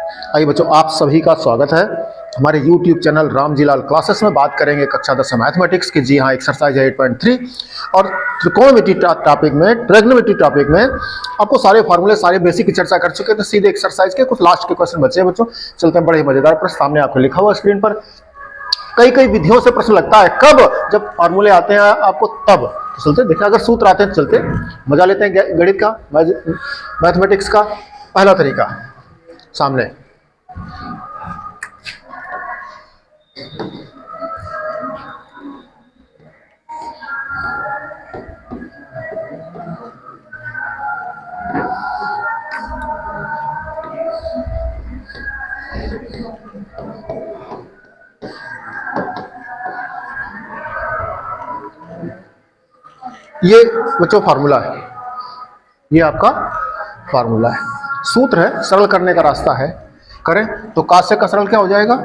आइए बच्चों, आप सभी का स्वागत है हमारे YouTube चैनल रामजीलाल क्लासेस में। बात करेंगे कक्षा 10 मैथमेटिक्स की। जी हाँ, एक्सरसाइज है 8.3 और त्रिकोणमिति टॉपिक में, ट्रिग्नोमेट्री टॉपिक में आपको सारे फार्मूले, सारे बेसिक की चर्चा कर चुके हैं। तो सीधे एक्सरसाइज के कुछ लास्ट के क्वेश्चन बचे हैं बच्चों। चलते हैं, बड़े मजेदार प्रश्न सामने आपको लिखा हुआ स्क्रीन पर। कई कई विधियों से प्रश्न लगता है, कब? जब फार्मूले आते हैं आपको तब। तो चलते देखिए, अगर सूत्र आते हैं तो चलते मजा लेते हैं गणित का, मैथमेटिक्स का। पहला तरीका सामने, ये बच्चों फार्मूला है, ये आपका फार्मूला है, सूत्र है, सरल करने का रास्ता है। करें तो का से का सरल क्या हो जाएगा?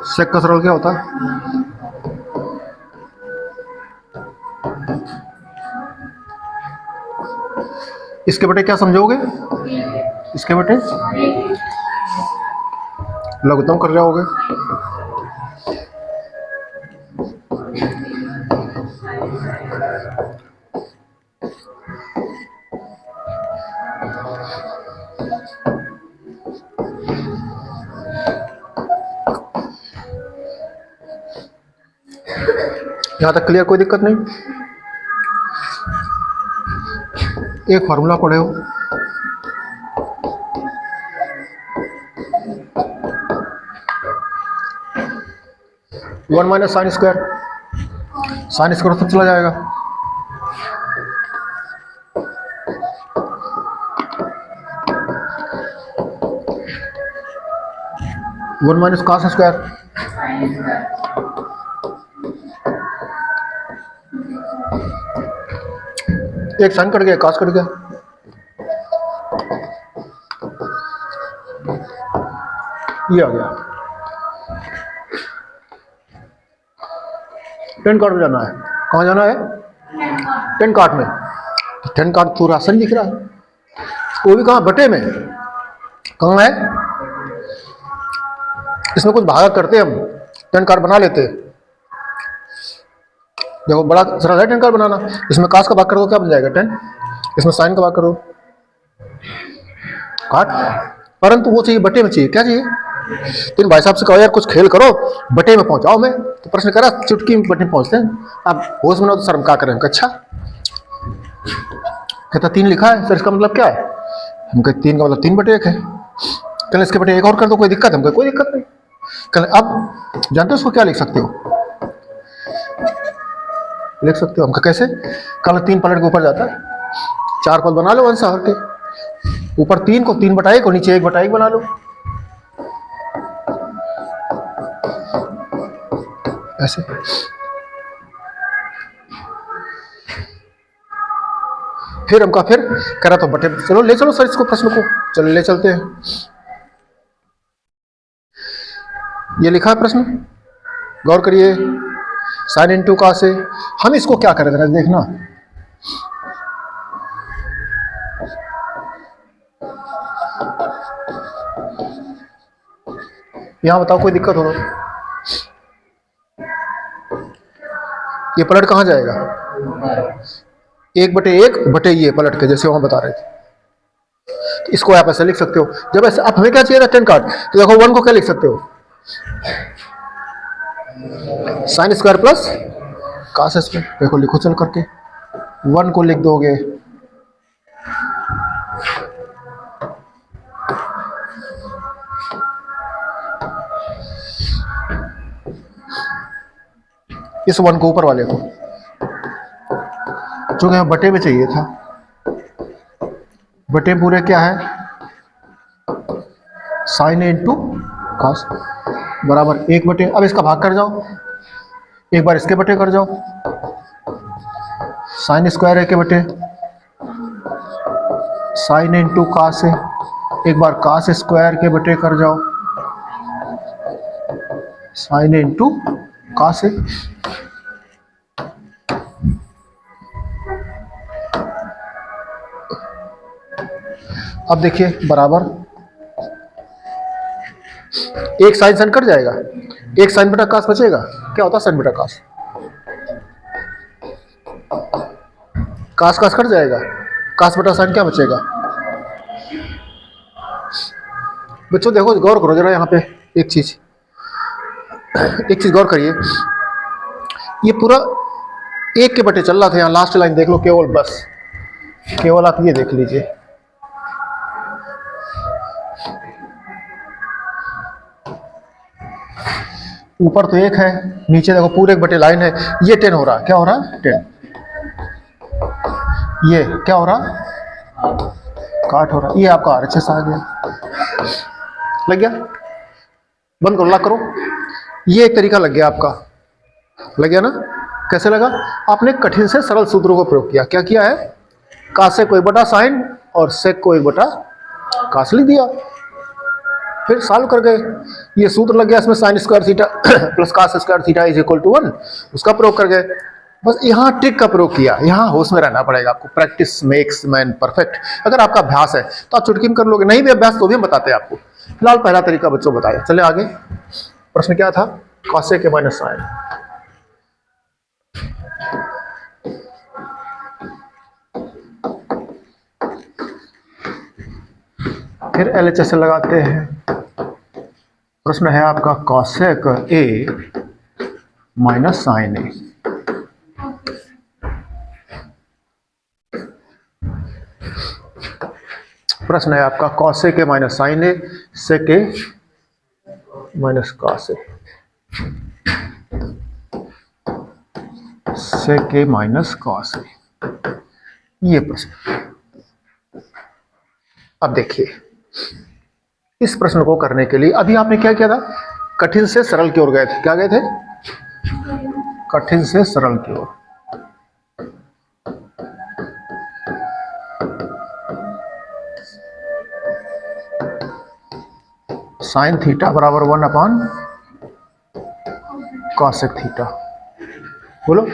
सेक का सरल क्या होता है? इसके बेटे क्या समझोगे? इसके बेटे लघुत्तम कर जाओगे। यहां तक क्लियर? कोई दिक्कत नहीं? एक फार्मूला पढ़े हो, one minus sine square. Sine square तो चला जाएगा, वन माइनस कास स्क्वायर। एक साइन कट गया, कास कट गया। ये आ गया। टेन कार्ड में जाना है। कहाँ जाना है? टेन कार्ड में। तो टेन कार्ड तो राशन दिख रहा है, वो भी कहाँ? बटे में। कहाँ है? इसमें कुछ भागा करते हम, टेन कार्ड बना लेते। देखो बड़ा सरल है टेन कार्ड बनाना। इसमें कास का भाग कर दो, क्या बन जाएगा? टेन। इसमें साइन का भाग कर दो, काट। परंतु वो चाहिए बटे में, चाहिए क्या चाहिए? तो भाई साहब से कहो यार कुछ खेल करो, बटे में पहुंचाओ। मैं तो प्रश्न करा, चुटकी में बटे में पहुंचते हैं। आप होश में तो शर्म क्या करें? अच्छा कहता 3 लिखा है सर, इसका मतलब क्या है? हम कहते 3 का मतलब 3/1 है। कल इसके बटे 1 और कर दो, कोई दिक्कत? हम कहे कोई दिक्कत नहीं। कल अब जानते हो उसको क्या लिख सकते हो? लिख सकते हो हम कैसे? कल 3 पलट के ऊपर जाता है, 4 पद बना लो वंश हर के। ऊपर 3 को 3/1 और नीचे 1/1 बना लो, ऐसे। फिर हमका फिर करा तो बटे, चलो ले चलो सर इसको, प्रश्न को चलो ले चलते हैं। ये लिखा है प्रश्न, गौर करिए। साइन इंटू का से हम इसको क्या करें जरा देखना। यहां बताओ कोई दिक्कत हो रहा? ये पलट कहां जाएगा? 1/1 बटे ये पलट के, जैसे वहां बता रहे थे। तो इसको आप ऐसे लिख सकते हो। जब ऐसे अब हमें क्या चाहिए था? टेन कार्ड। तो देखो 1 को क्या लिख सकते हो? Sine square plus cos square. देखो लिखो चल करके, 1 को लिख दोगे इस 1 को, ऊपर वाले को, जो हमें बटे में चाहिए था। बटे पूरे क्या है? साइन इंटू कास बराबर 1/। अब इसका भाग कर जाओ, एक बार इसके बटे कर जाओ, sine square 1/, sine into cos है, एक बार कास स्क्वायर के बटे कर जाओ, साइन इंटू कहाँ से, अब देखिए बराबर एक साइन साइन कट जाएगा, एक साइन बटा कास बचेगा। क्या होता है साइन बटा कास, कास कास कट जाएगा, कास बटा साइन क्या बचेगा। बच्चों देखो गौर करो जरा यहाँ पे एक चीज गौर करिए, ये पूरा एक के बटे चल रहा था, यहाँ लास्ट लाइन देख लो केवल, बस केवल आप ये देख लीजिए, ऊपर तो एक है, नीचे देखो पूरे एक बटे लाइन है, ये 10 हो रहा है, क्या हो रहा है 10, ये क्या हो रहा काट हो रहा, ये आपका RHS आ गया, लग गया, बंद करो लॉक करो, ये एक तरीका लग गया आपका, लग गया ना। कैसे लगा, आपने कठिन से सरल सूत्रों को प्रयोग किया, क्या किया है, कासेक को एक बटा साइन और सेक को एक बटा कास लिख दिया, फिर सॉल्व कर गए, ये सूत्र लग गया इसमें sine square theta plus cos square theta is equal to 1, उसका प्रयोग कर गए। बस यहाँ ट्रिक का प्रयोग किया, यहाँ होश में रहना पड़ेगा आपको, प्रैक्टिस मेक्स मैन परफेक्ट। अगर आपका अभ्यास है तो आप चुटकी में कर लोगे, नहीं भी अभ्यास तो भी हम बताते हैं आपको। फिलहाल पहला तरीका बच्चों बताया, चले आगे। प्रश्न क्या था, कॉसेक के माइनस साइन, फिर LHS लगाते हैं। प्रश्न है आपका cosec A minus sine A, प्रश्न है आपका cosec A minus sine A, sec A minus cos A, sec A minus cos A, ये प्रश्न। अब देखिए इस प्रश्न को करने के लिए अभी आपने क्या किया था, कठिन से सरल की ओर गए थे, क्या गए थे, कठिन से सरल की ओर। साइन थीटा बराबर 1 अपॉन कॉसेक थीटा, बोलो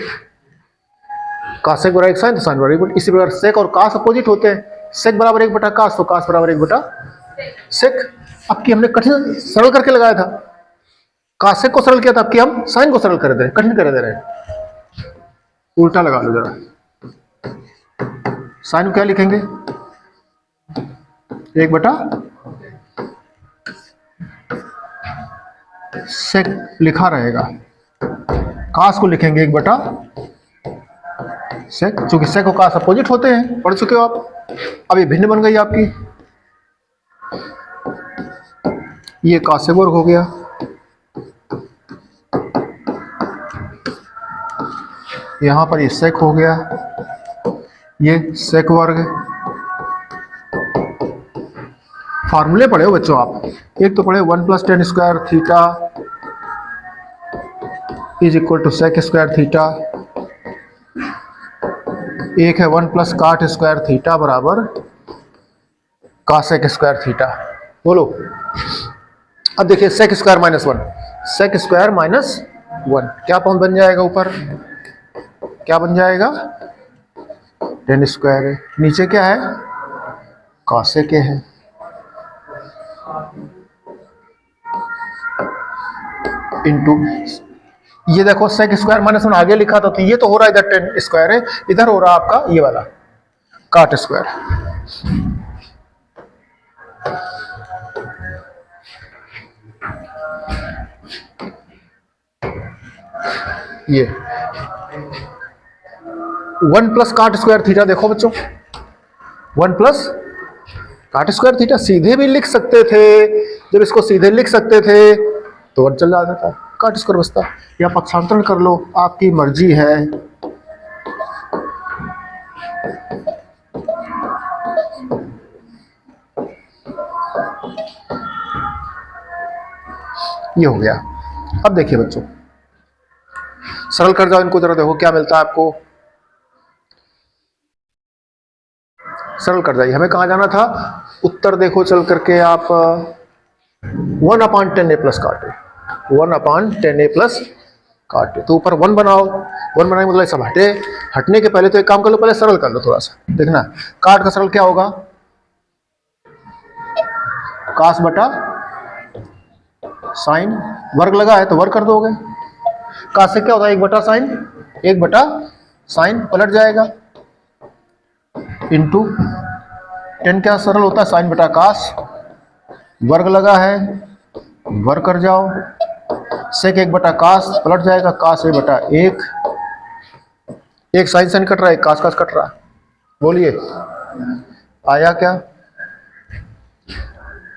कॉसेक बराबर एक साइन तो साइन बराबर 1, इसी प्रकार सेक और कास अपोजिट होते हैं, सेक बराबर 1 बटा कास तो कास बराबर 1 बटा सेक। अब की हमने कठिन सरल करके लगाया था, कासेक को सरल किया था, अब की हम साइन को सरल कर दे रहे, कठिन कर दे रहे हैं। उल्टा लगा लो जरा, साइन को क्या लिखेंगे 1 बटा सेक लिखा रहेगा, कास को लिखेंगे 1 बटा सेक, चूंकि सेक और कास अपोजिट होते हैं, पढ़ चुके हो आप। अब ये भिन्न बन गई आपकी, ये कासेक वर्ग हो गया, यहां पर ये सेक हो गया, ये सेक वर्ग। फार्मूले पढ़े हो बच्चों आप, एक तो पढ़े 1 plus tan square theta is equal to sec square theta, एक है 1 प्लस काट स्क्वायर थीटा बराबर कासेक स्क्वायर थीटा, बोलो। अब देखिए sec square minus 1, sec square minus 1 क्या फॉर्म बन जाएगा, ऊपर क्या बन जाएगा टेन स्क्वायर है, नीचे क्या है कासेक है, इंटू ये देखो सेक स्क्वायर माइनस 1 आगे लिखा था, तो ये तो हो रहा है इधर टेन स्क्वायर है, इधर हो रहा आपका ये वाला काट स्क्वायर। ये 1 प्लस काट स्क्वायर थीटा, देखो बच्चों 1 प्लस काट स्क्वायर थीटा सीधे भी लिख सकते थे, जब इसको सीधे लिख सकते थे तो 1 चल जाता था, काट स्क्वायर बचता, या पक्षांतरण कर लो, आपकी मर्जी है। ये हो गया। अब देखिए बच्चों सरल कर जाओ इनको जरा, देखो क्या मिलता है आपको, सरल कर जाइए। हमें कहां जाना था, उत्तर देखो चल करके आप 1 अपॉन 10 ए प्लस काटे, 1 अपॉन 10 ए प्लस काटे तो ऊपर 1 बनाओ, 1 बनाने मतलब सब हटे, हटने के पहले तो एक काम कर लो, पहले सरल कर लो थोड़ा सा। देखना काट का सरल क्या होगा, कास बटा साइन, वर्ग लगा है तो वर्ग कर दोगे। कास से क्या होता है 1 बटा साइन, 1 बटा साइन पलट जाएगा, इंटू 10 क्या सरल होता है साइन बटा कास, वर्ग लगा है वर्ग कर जाओ, सेक 1 बटा कास पलट जाएगा, कास 1 बटा 1, एक साइन साइन कट रहा है, एक कास कास कट रहा है, बोलिए आया क्या,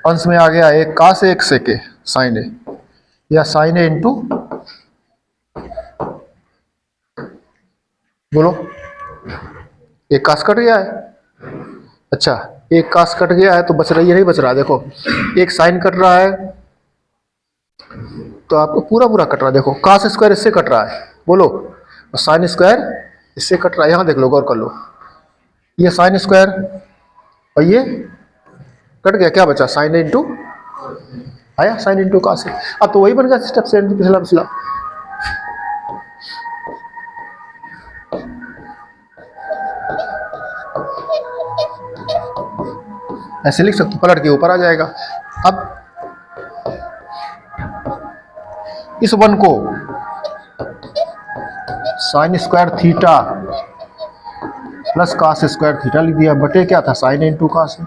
अंश में आ गया एक कास एक सेके साइन ए, या साइन ए इंटू, बोलो एक कास कट गया है, अच्छा एक कास कट गया है तो बच रही है, नहीं बच रहा, देखो एक साइन कट रहा है तो आपको पूरा पूरा कट रहा है, देखो कास स्क्वायर इससे कट रहा है, बोलो साइन स्क्वायर इससे कट रहा है, यहां देख लो गौर कर लो, ये साइन स्क्वायर और ये कट गया, क्या बचा साइन ए इंटू, आया साइन इंटू कास है, अब तो वही बन गया स्टेप से पिछला पिछला, ऐसे लिख सकते, पलट के ऊपर आ जाएगा। अब इस 1 को sine square theta plus cos square theta लिख दिया, बटे क्या था साइन इंटू कास है।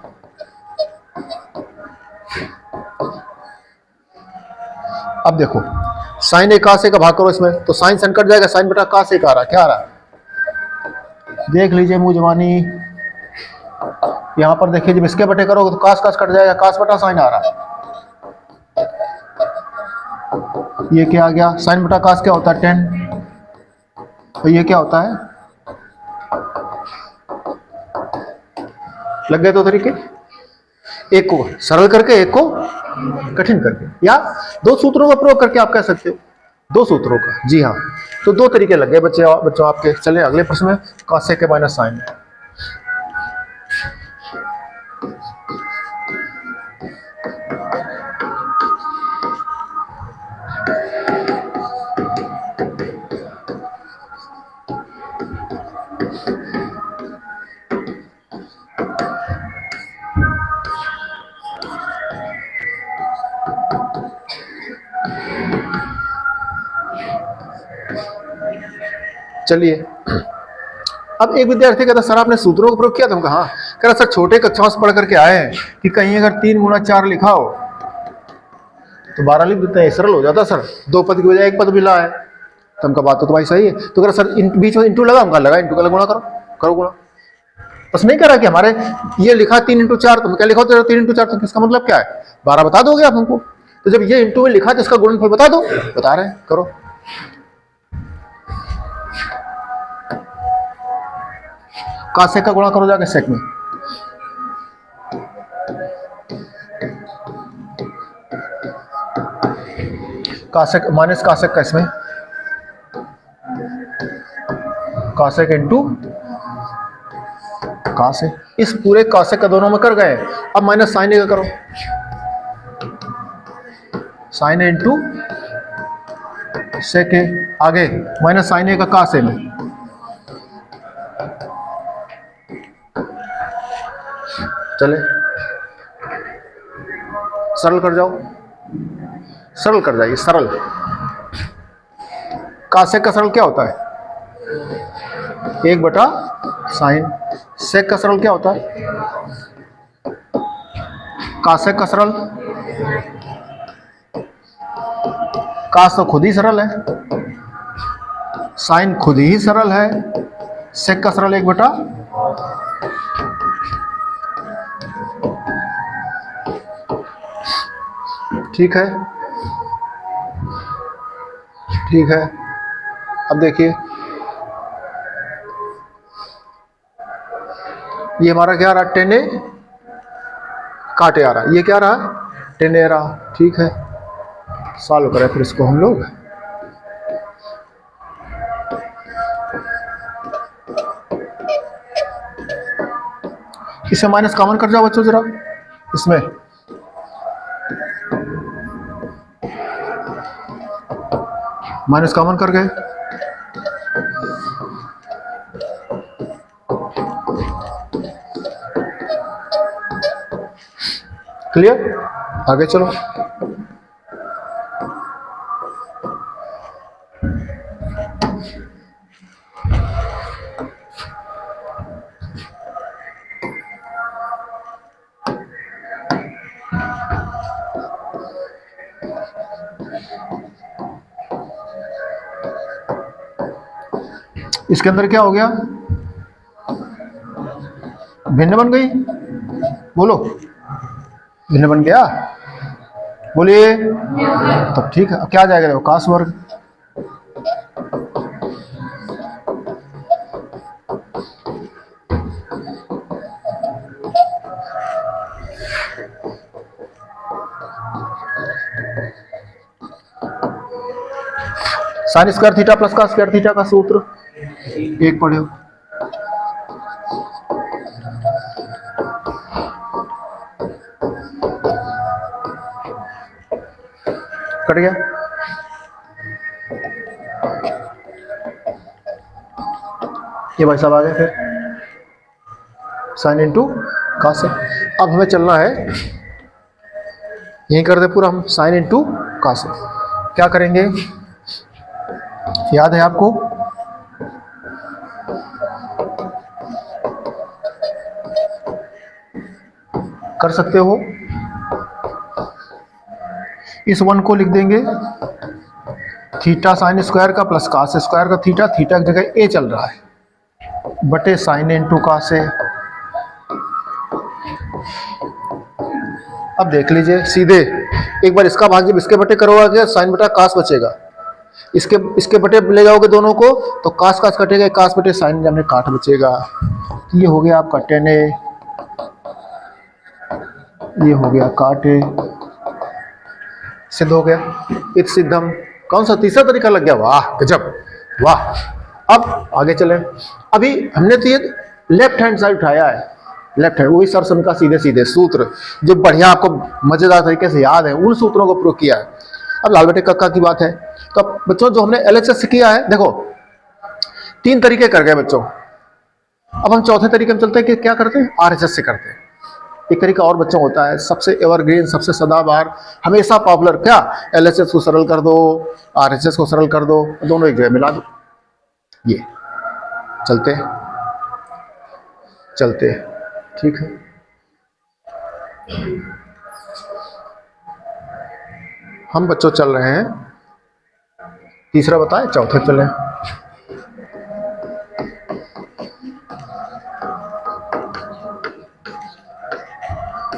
अब देखो साइन ए कास ए का भाग करो इसमें, तो साइन सन कट जाएगा, साइन बटा कास ए का आ रहा, क्या आ रहा देख लीजिए मुंह जवानी, यहां पर देखिए जब इसके बटे करोगे तो कास कास कट जाएगा, कास बटा साइन आ रहा, ये क्या आ गया साइन बटा कास क्या होता है 10, तो ये क्या होता है, लग गए 2 तरीके, एक को सरल करके एक को कठिन करके, या 2 सूत्रों का प्रयोग करके आप कह सकते हो, 2 सूत्रों का, जी हाँ, तो 2 तरीके लग गए बच्चों आपके। चले अगले प्रश्न में, कास के माइनस साइन, चलिए अब एक विद्यार्थी कहता सर आपने सूत्रों का प्रयोग किया, तुम कहा कह रहा सर छोटे कक्षाओं से पढ़ करके आए हैं कि कहीं अगर 3 गुणा 4 लिखा हो तो 12 लिख देते हैं, सरल हो जाता सर, 2 पद की बजाय 1 पद मिला है, तो हमका बात तो तुम्हारी सही है, तो कह रहा सर बीच में इंटू लगा, हमका लगा इंटू का गुणा करो गुणा, बस नहीं कह रहा कि हमारे ये लिखा 3 इंटू 4, तुम क्या लिखो तो 3 इंटू 4, तो किसका मतलब क्या है 12 बता दोगे आप हमको, तो जब ये इंटू में लिखा तो इसका गुणनफल बता दो, बता रहे हैं करो, कासेक का गुणा करो जाके सेक में, कासेक माइनस कासेक का इसमें, कासेक इंटू कासेक, इस पूरे कासेक का दोनों में कर गए, अब माइनस साइन ए का करो, साइन ए इंटू सेक ए, आगे माइनस साइन ए का कासे में, चले सरल कर जाओ, सरल कर जाइए, सरल कासेक का सरल क्या होता है 1 बटा साइन, सेक का सरल क्या होता है, कासेक का सरल, कास तो खुद ही सरल है, साइन खुद ही सरल है, सेक का सरल 1 बटा, ठीक है ठीक है। अब देखिए ये हमारा क्या आ रहा है 10 ए काटे आ रहा, ये क्या रहा 10 ए रहा, ठीक है, सॉल्व करें फिर इसको हम लोग, इसे माइनस कॉमन कर जाओ बच्चों जरा, इसमें माइनस कॉमन कर गए, क्लियर। आगे चलो, इसके अंदर क्या हो गया, भिन्न बन गई, बोलो भिन्न बन गया, बोलिए। तब ठीक है, अब क्या आ जाएगा, देखो कास वर्ग, साइन स्क्वायर थीटा प्लस का स्क्वायर थीटा का सूत्र एक पढ़े हो, कट गया। ये भाई साहब आ गए, फिर साइन इंटू कास। अब हमें चलना है, यही कर दे पूरा हम, साइन इंटू कास। क्या करेंगे, याद है आपको, कर सकते हो, इस वन को लिख देंगे थीटा साइन स्क्वायर का प्लस कास स्क्वायर का थीटा, थीटा की जगह ए चल रहा है, बटे साइन इंटू कास है। अब देख लीजिए सीधे, एक बार इसका भाग जब इसके बटे करोगे साइन बटा कास बचेगा, इसके बटे ले जाओगे दोनों को तो कास कास कटेगा, कास बटे साइन हमने काट बचेगा। ये हो गया आपका टेन ए, ये हो गया काट ए, सिद्ध हो गया, इत सिद्धम। कौन सा तीसरा तरीका लग गया, वाह गजब वाह। अब आगे चले, अभी हमने तो ये लेफ्ट हैंड साइड उठाया है, लेफ्ट हैंड वही सरसन का सीधे सीधे सूत्र जो बढ़िया आपको मजेदार तरीके से याद है, उन सूत्रों को प्रयोग किया है। अब लाल बेटे कक्का की बात है, तो अब बच्चों जो हमने एलएचएस किया है, देखो तीन तरीके कर गए बच्चों, अब हम चौथे तरीके में चलते हैं कि क्या करते हैं, आरएचएस से करते हैं। एक तरीका और बच्चों होता है, सबसे एवरग्रीन, सबसे सदाबहार, हमेशा पॉपुलर, क्या, एलएचएस को सरल कर दो, आरएचएस को सरल कर दो, दोनों एक जगह मिला दो। ये चलते चलते ठीक है। हम बच्चों चल रहे हैं, तीसरा बताए, चौथे चले।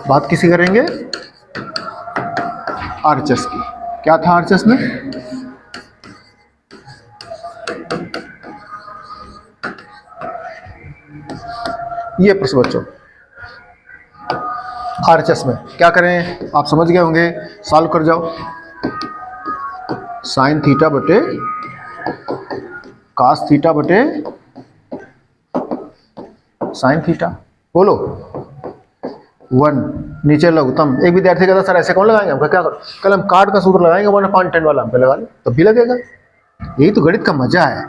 बात किसी करेंगे आरएचएस की। क्या था आरएचएस में, ये प्रश्न बच्चों, आरएचएस में क्या करें, आप समझ गए होंगे, सॉल्व कर जाओ। साइन थीटा बटे कास थीटा बटे साइन थीटा, बोलो 1, नीचे लघुत्तम। एक विद्यार्थी कहता सर ऐसे कौन लगाएंगे, हम क्या करो, कल हम काट का सूत्र लगाएंगे 1/10 वाला, हम पे लगा ले तब भी लगेगा। यही तो गणित का मजा है,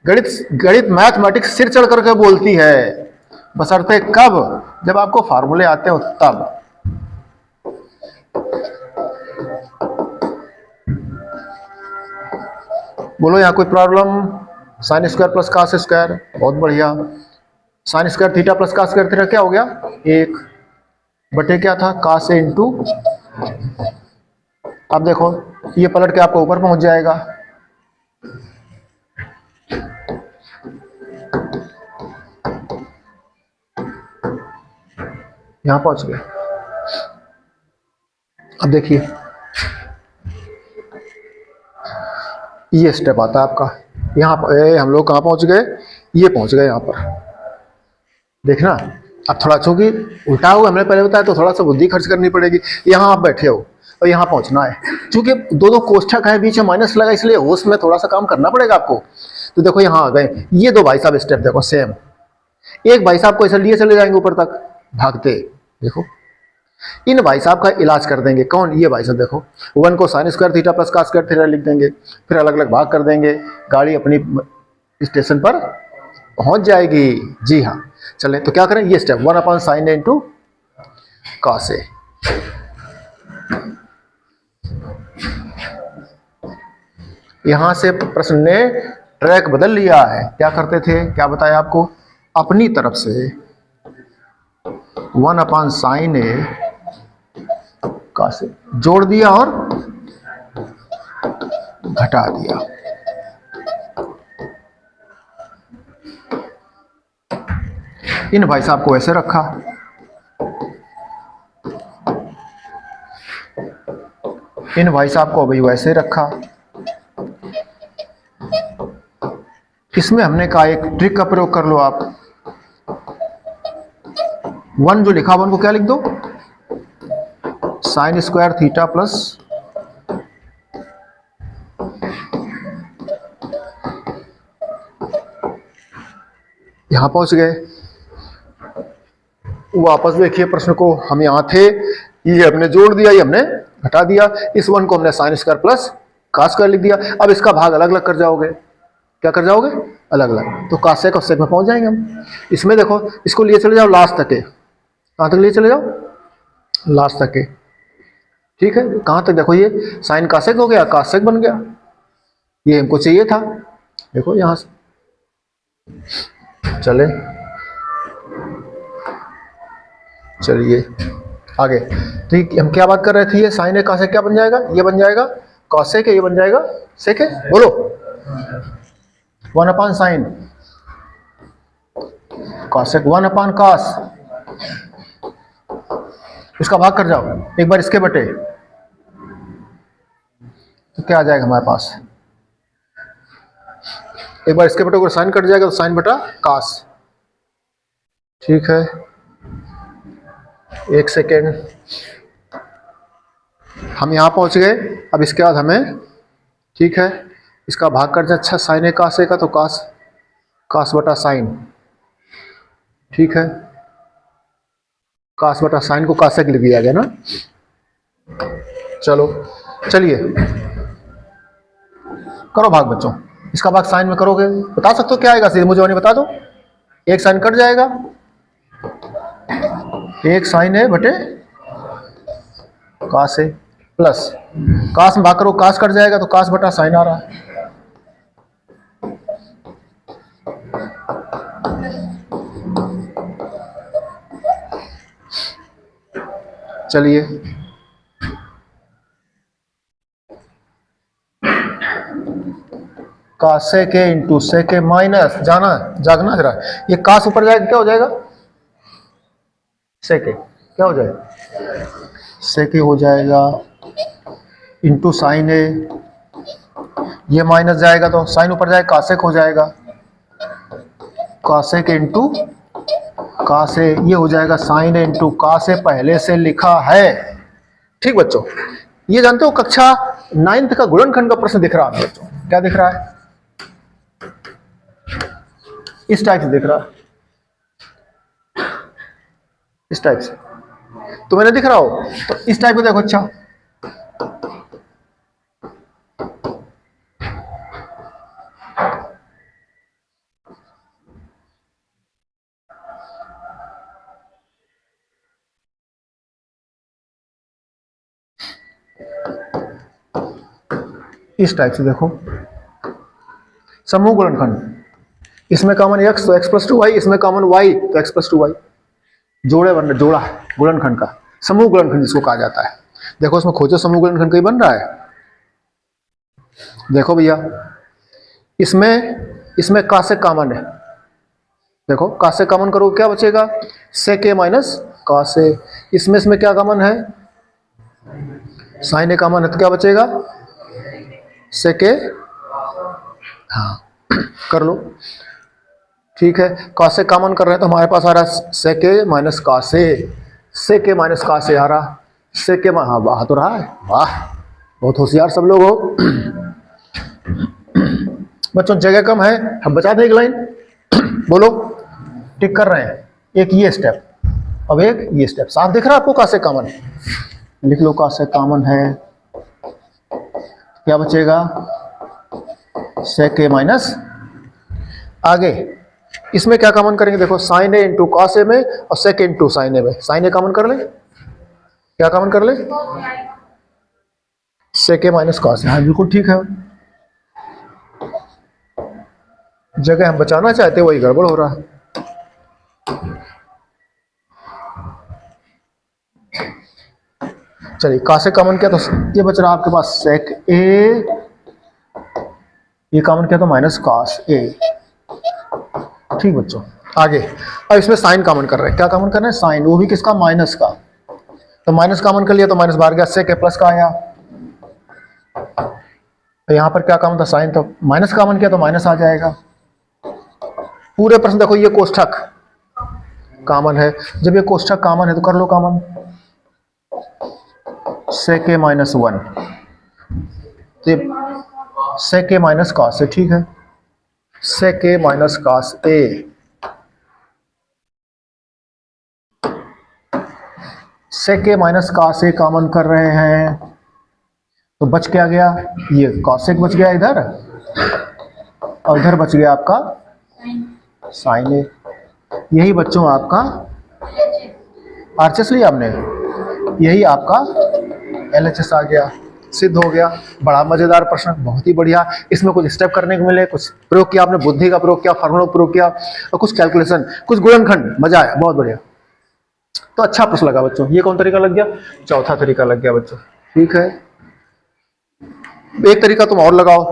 गणित मैथमेटिक्स सिर चढ़ करके बोलती है, बशर्ते कब, जब आपको फार्मूले आते हो तब। बोलो यहाँ कोई problem, sine square plus cos square, बहुत बढ़िया। Sine square theta plus cos square theta क्या हो गया, 1 बटे क्या था, कास इंटू। अब देखो ये पलट के आपको ऊपर पहुंच जाएगा, यहां पहुंच गए। अब देखिए ये स्टेप आता है आपका, यहाँ पर हम लोग कहाँ पहुंच गए, ये पहुंच गए यहाँ पर, देखना। अब थोड़ा चूंकि उल्टा हुआ हमने पहले बताया तो थोड़ा सा बुद्धि खर्च करनी पड़ेगी। यहाँ आप बैठे हो और यहाँ पहुंचना है, क्योंकि दो कोष्ठक है, बीच में माइनस लगा, इसलिए होश में थोड़ा सा काम करना पड़ेगा आपको। तो देखो यहाँ आ गए, ये दो भाई साहब स्टेप देखो सेम, एक भाई साहब को ऐसे लिए चले जाएंगे ऊपर तक भागते, देखो इन भाई साहब का इलाज कर देंगे। कौन? ये भाई साहब देखो, 1 को sine square theta plus cos square theta लिख देंगे, फिर अलग अलग भाग कर देंगे, गाड़ी अपनी स्टेशन पर पहुंच जाएगी। जी हाँ, चलें तो क्या करें, ये step 1 upon sine A into cos A. यहां से प्रश्न ने ट्रैक बदल लिया है। क्या करते थे, क्या बताया आपको, अपनी तरफ से 1 upon sine A cos A जोड़ दिया और घटा दिया। इन भाई साहब को ऐसे रखा, इन भाई साहब को अभी वैसे रखा। इसमें हमने कहा एक ट्रिक का प्रयोग कर लो आप। 1 जो लिखा 1 को क्या लिख दो, साइन स्क्वायर थीटा प्लस यहां पहुंच गए। वापस देखिए प्रश्न को, हम यहां थे, ये हमने जोड़ दिया, ये हमने घटा दिया। इस 1 को हमने sign square plus cos square लिख दिया। अब इसका भाग अलग अलग कर जाओगे, क्या कर जाओगे, अलग अलग, तो कॉस सेक और सेक में पहुंच जाएंगे हम। इसमें देखो, इसको लिए चले जाओ लास्ट तक के, कहां तक लिए चले जाओ, लास्ट तक के। ठीक है, कहां तक, देखो ये साइन कॉसेक हो गया, कॉसेक बन गया, ये हमको चाहिए था। देखो यहां से चले, चलिए आगे। ठीक, हम क्या बात कर रहे थे, ये साइन ए कॉसेक क्या बन जाएगा, ये बन जाएगा कॉसेक है, ये बन जाएगा सेक है। बोलो, 1 upon sine cosec 1 upon cos, इसका भाग कर जाओ एक बार इसके बटे, तो क्या आ जाएगा हमारे पास, एक बार इसके बटे को साइन कट जाएगा तो साइन बटा कॉस। ठीक है, एक सेकेंड, हम यहां पहुंच गए। अब इसके बाद हमें, ठीक है, इसका भाग कर जाए, अच्छा साइन ए कॉस ए का तो कॉस, कॉस बटा साइन। ठीक है, कॉस बटा साइन को कॉसेक लिख दिया गया ना। चलो चलिए करो भाग बच्चों, इसका भाग साइन में करोगे, बता सकते हो क्या आएगा, सीधे मुझे बता दो। एक साइन कट जाएगा, एक साइन है बटे कॉस है, प्लस कॉस में भाग करो, कॉस कट जाएगा तो कॉस बटा साइन आ रहा है। चलिए कासे के इंटू से के माइनस, जाना जागना जरा, ये कास ऊपर जाएगा क्या हो जाएगा, से के क्या हो जाएगा, से के हो जाएगा इंटू साइन है, ये माइनस जाएगा तो साइन ऊपर जाएगा, कासेक हो जाएगा, कासेक इंटू कासे, ये हो जाएगा साइन इंटू कासे, पहले से लिखा है। ठीक बच्चों, ये जानते हो कक्षा 9th का गुणनखंड का प्रश्न दिख रहा है बच्चों, क्या दिख रहा है, इस टाइप से दिख रहा है, इस टाइप से, तो मैंने दिख रहा हो तो इस टाइप को देखो। अच्छा इस टाइप से देखो, समूह गुणनखंड, इसमें कॉमन x तो x प्लस 2y, इसमें कॉमन y तो x प्लस 2y, जोड़े बन रहे, जोड़ा गुणनखंड का, समूह गुणनखंड जिसको कहा जाता है। देखो इसमें खोजो समूह गुणनखंड कहीं बन रहा है, देखो भैया, इसमें का से कॉमन है, देखो का से कॉमन करो क्या बचेगा, से के माइनस का से, इसमें क्या कॉमन है, साइन ए कॉमन है तो क्या बचेगा, से के, हाँ कर लो। ठीक है, का से कॉमन कर रहे हैं तो हमारे पास आ रहा है से के माइनस का से के माइनस का से आ रहा, से के, हाँ वाह तो रहा है, वाह बहुत होशियार सब लोग हो। बच्चों जगह कम है, हम बचा दें एक लाइन, बोलो टिक कर रहे हैं, एक ये स्टेप, अब एक ये स्टेप साफ दिख रहा है आपको, कहाँ से कॉमन, लिख लो कहाँ से कॉमन है, क्या बचेगा sec a माइनस, आगे इसमें क्या कॉमन करेंगे, देखो sign A into cos A में और sec a इंटू साइन ए में, साइन ए कॉमन कर ले, क्या कॉमन कर ले, sec a माइनस कॉस ए, हाँ बिल्कुल ठीक है, जगह हम बचाना चाहते वही गड़बड़ हो रहा है। चलिए का से कॉमन किया तो ये बच रहा आपके पास sec a, ये कॉमन किया तो माइनस कॉस ए, ठीक बच्चों। आगे अब इसमें साइन कॉमन कर रहे हैं, क्या कॉमन कर रहे हैं, साइन, वो भी किसका, माइनस का, तो माइनस कॉमन कर लिया तो माइनस बाहर गया, sec a प्लस का आया, तो यहां पर क्या कॉमन था, साइन, तो माइनस कॉमन किया तो माइनस आ जाएगा। पूरे प्रश्न देखो ये कोष्ठक कॉमन है, जब ये कोष्ठक कॉमन है तो कर लो कॉमन, sec a माइनस 1, तो sec a माइनस कॉस ए, ठीक है, sec a minus cos A, sec a minus cos A common कर रहे हैं तो बच क्या गया, ये कॉसेक बच गया इधर, और इधर बच गया आपका साइन ए, यही बच्चों आपका आरएचएस लिया आपने, यही आपका एलएचएस आ गया, सिद्ध हो गया। बड़ा मजेदार प्रश्न, बहुत ही बढ़िया, इसमें कुछ स्टेप करने को मिले, कुछ प्रयोग किया आपने, बुद्धि का प्रयोग किया, फार्मूला प्रयोग किया, और कुछ कैलकुलेशन, कुछ गुणनखंड, मजा आया, बहुत बढ़िया। तो अच्छा प्रश्न लगा बच्चों, ये कौन तरीका लग गया, चौथा तरीका लग गया बच्चों, ठीक है। एक तरीका तुम और लगाओ,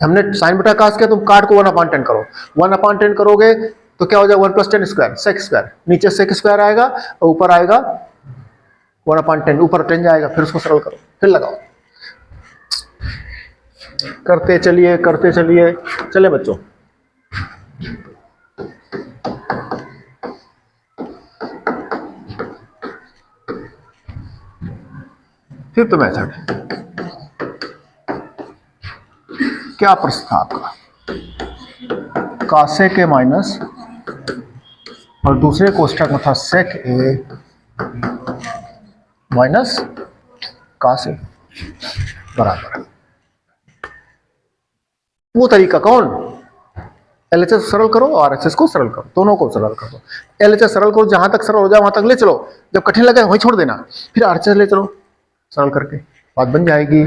हमने साइन बटा कास किया, तुम काट को 1/10 करो, 1/10 करोगे तो क्या हो जाएगा, 1 + 10 स्क्वायर, सेक स्क्वायर, नीचे सेक स्क्वायर आएगा और ऊपर आएगा 1/10, ऊपर 10 जाएगा, फिर उसको सरल करो, फिर लगाओ, करते चलिए करते चलिए, चले बच्चों। फिफ्थ मेथड, क्या प्रश्न था आपका, कासे के माइनस और दूसरे कोष्ठक में था सेक ए माइनस कासे बराबर, वो तरीका कौन, एलएचएस सरल करो और आरएचएस को सरल करो, दोनों को सरल करो, एलएचएस सरल करो, जहां तक सरल हो जाए वहां तक ले चलो, जब कठिन लगे वहीं छोड़ देना, फिर आरएचएस ले चलो सरल करके, बात बन जाएगी।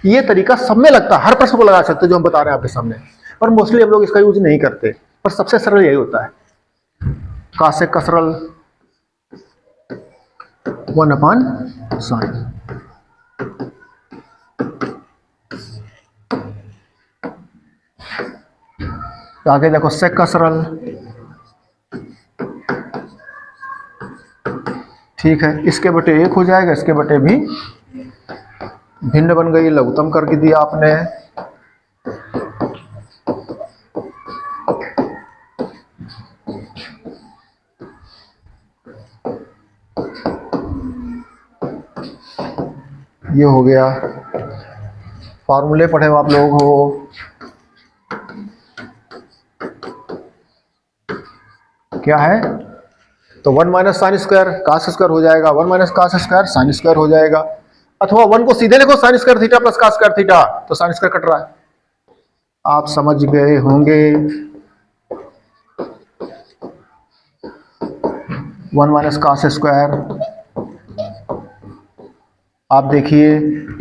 ये तरीका सब में लगता है, हर प्रश्न को लगा सकते जो हम बता रहे हैं आपके सामने, पर मोस्टली हम लोग इसका यूज नहीं करते, पर सबसे सरल यही होता है, कासेक का सरल 1/sin, आगे देखो सेक का सरल, ठीक है, इसके बटे 1 हो जाएगा, इसके बटे भी भिन्न बन गई, लघुत्तम करके दिया आपने, ये हो गया, फॉर्मूले पढ़े हो आप लोग हो, क्या है, तो 1 - sin स्क्वायर कास स्क्वायर हो जाएगा, 1 - कास स्क्वायर साइन स्क्वायर हो जाएगा, अथवा 1 को सीधे लिखो sin square theta plus cos square theta, तो sin स्क्वायर कट रहा है, आप समझ गए होंगे। 1 - कास स्क्वायर, आप देखिए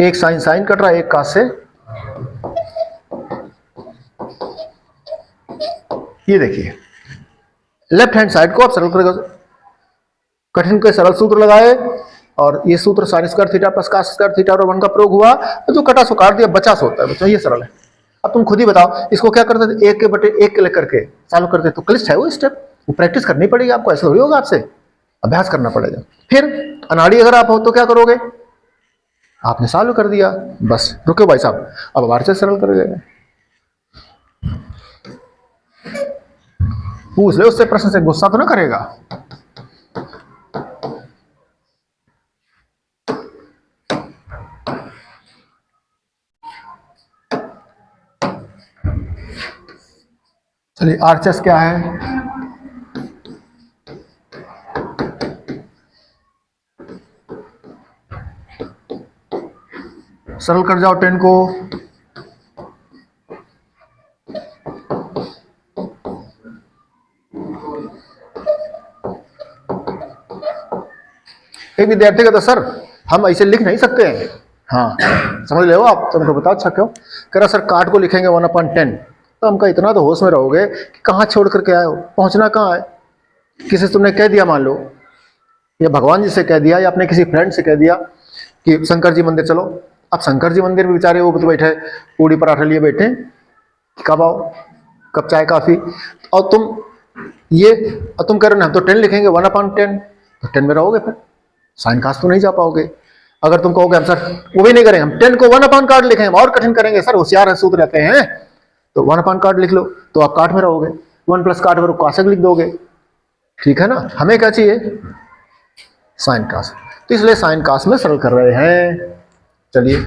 एक साइन साइन कट रहा है, एक कास से, ये देखिए लेफ्ट हैंड साइड को आप सरल करेगा, कठिन के सरल सूत्र लगाए और ये सूत्र sine square theta plus cos square theta और 1 का प्रयोग हुआ, जो कटा सो काट दिया, बचा सो होता है बच्चों, ये सरल है। अब तुम खुद ही बताओ इसको क्या करते थे, 1 के बटे 1 के लेकर के चालू करते, तो क्लिष्ट है वो स्टेप, वो प्रैक्टिस करनी पड़ेगी आपको, ऐसा थोड़ी होगा आपसे, अभ्यास करना पड़ेगा। फिर अनाड़ी अगर आप हो तो क्या करोगे, आपने चालू कर दिया, बस रुको भाई साहब, अब बार से सरल कर देगा, पूछ ले उससे प्रश्न से, गुस्सा तो ना करेगा। चलिए आरएचएस क्या है, सरल कर जाओ 10 को। एक विद्यार्थी का तो सर हम ऐसे लिख नहीं सकते हैं। हाँ समझ ले आप, तुमको बता अच्छा क्यों कह रहा सर काट को लिखेंगे 1/10। तो हमका इतना तो होश में रहोगे कि कहाँ छोड़ करके आए हो, पहुंचना कहाँ है। किसी से तुमने कह दिया, मान लो या भगवान जी से कह दिया या अपने किसी फ्रेंड से कह दिया कि शंकर जी मंदिर चलो। अब शंकर जी मंदिर में बेचारे वो तो बैठे पूड़ी पराठा लिए बैठे, कब आओ कब चाय काफ़ी, और तुम कह रहे हो ना हम तो 10 लिखेंगे 1/10, तो 10 में रहोगे, फिर साइन कास्ट तो नहीं जा पाओगे। अगर तुम कहोगे हम सर वो भी नहीं करेंगे, हम 10 को 1/कार्ड लिखेंगे, और कठिन करेंगे सर, होशियार है सूत्र रहते हैं, तो 1/कार्ड लिख लो, तो आप काट में रहोगे, 1 प्लस कार्ड में काशक लिख दोगे, ठीक है ना। हमें क्या चाहिए, साइन कास्ट, तो इसलिए साइन कास्ट में सरल कर रहे हैं। चलिए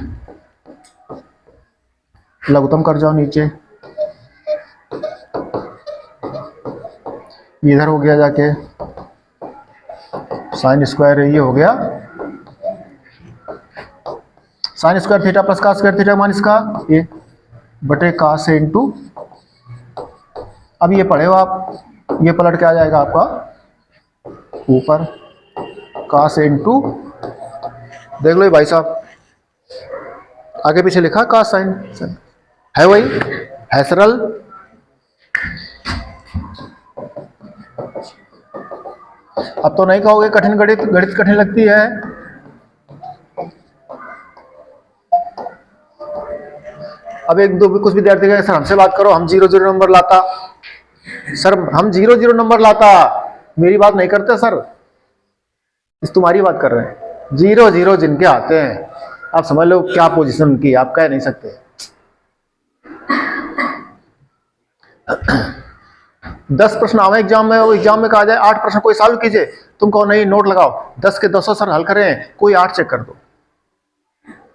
लघुत्तम कर जाओ नीचे, इधर हो गया जाके साइन स्क्वायर, ये हो गया साइन स्क्वायर थीटा प्लस का स्क्वायर थीटा माइनस का ये बटे का से इंटू, अब ये पढ़े हो आप, ये पलट के आ जाएगा आपका ऊपर का से इंटू, देख लो ये भाई साहब आगे पीछे लिखा का साइन है, वही है सरल। अब तो नहीं कहोगे कठिन गणित, गणित कठिन लगती है। अब एक दो कुछ विद्यार्थी कहे सर हमसे बात करो, हम 0 नंबर लाता, सर हम 0 नंबर लाता, मेरी बात नहीं करते सर, इस तुम्हारी बात कर रहे हैं। 0 जिनके आते हैं आप समझ लो क्या पोजीशन उनकी, आप कह नहीं सकते। 10 प्रश्न आवे एग्जाम में, वो एग्जाम में कहा जाए 8 प्रश्न कोई सॉल्व कीजिए, तुम कहो नहीं नोट लगाओ, 10 के 10 सर हल करें, कोई 8 चेक कर दो,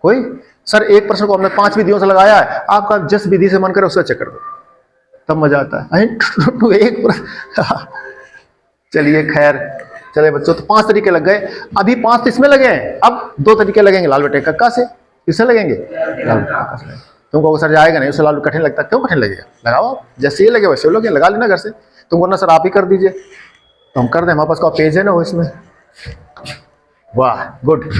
कोई सर एक प्रश्न को हमने 5 विधियों से लगाया है, आपका जिस विधि से मन करे उससे चेक कर दो, तब मजा आता है। एक प्रश्न चलिए खैर, चले बच्चों तो 5 तरीके लग गए, अभी 5 तो इसमें लगे हैं, अब 2 तरीके लगेंगे लाल बटे कक्का से, इससे लगेंगे लाल बटे कक्का से। तुमको सर जाएगा नहीं, उससे लाल कठिन लगता, क्यों कठिन लगेगा, लगाओ आप, जैसे ये लगे वैसे लोग लगा लेना घर से, तुमको ना सर आप ही कर दीजिए, तो हम कर दें, हमारे पास का पेज है ना वो इसमें। वाह गुड।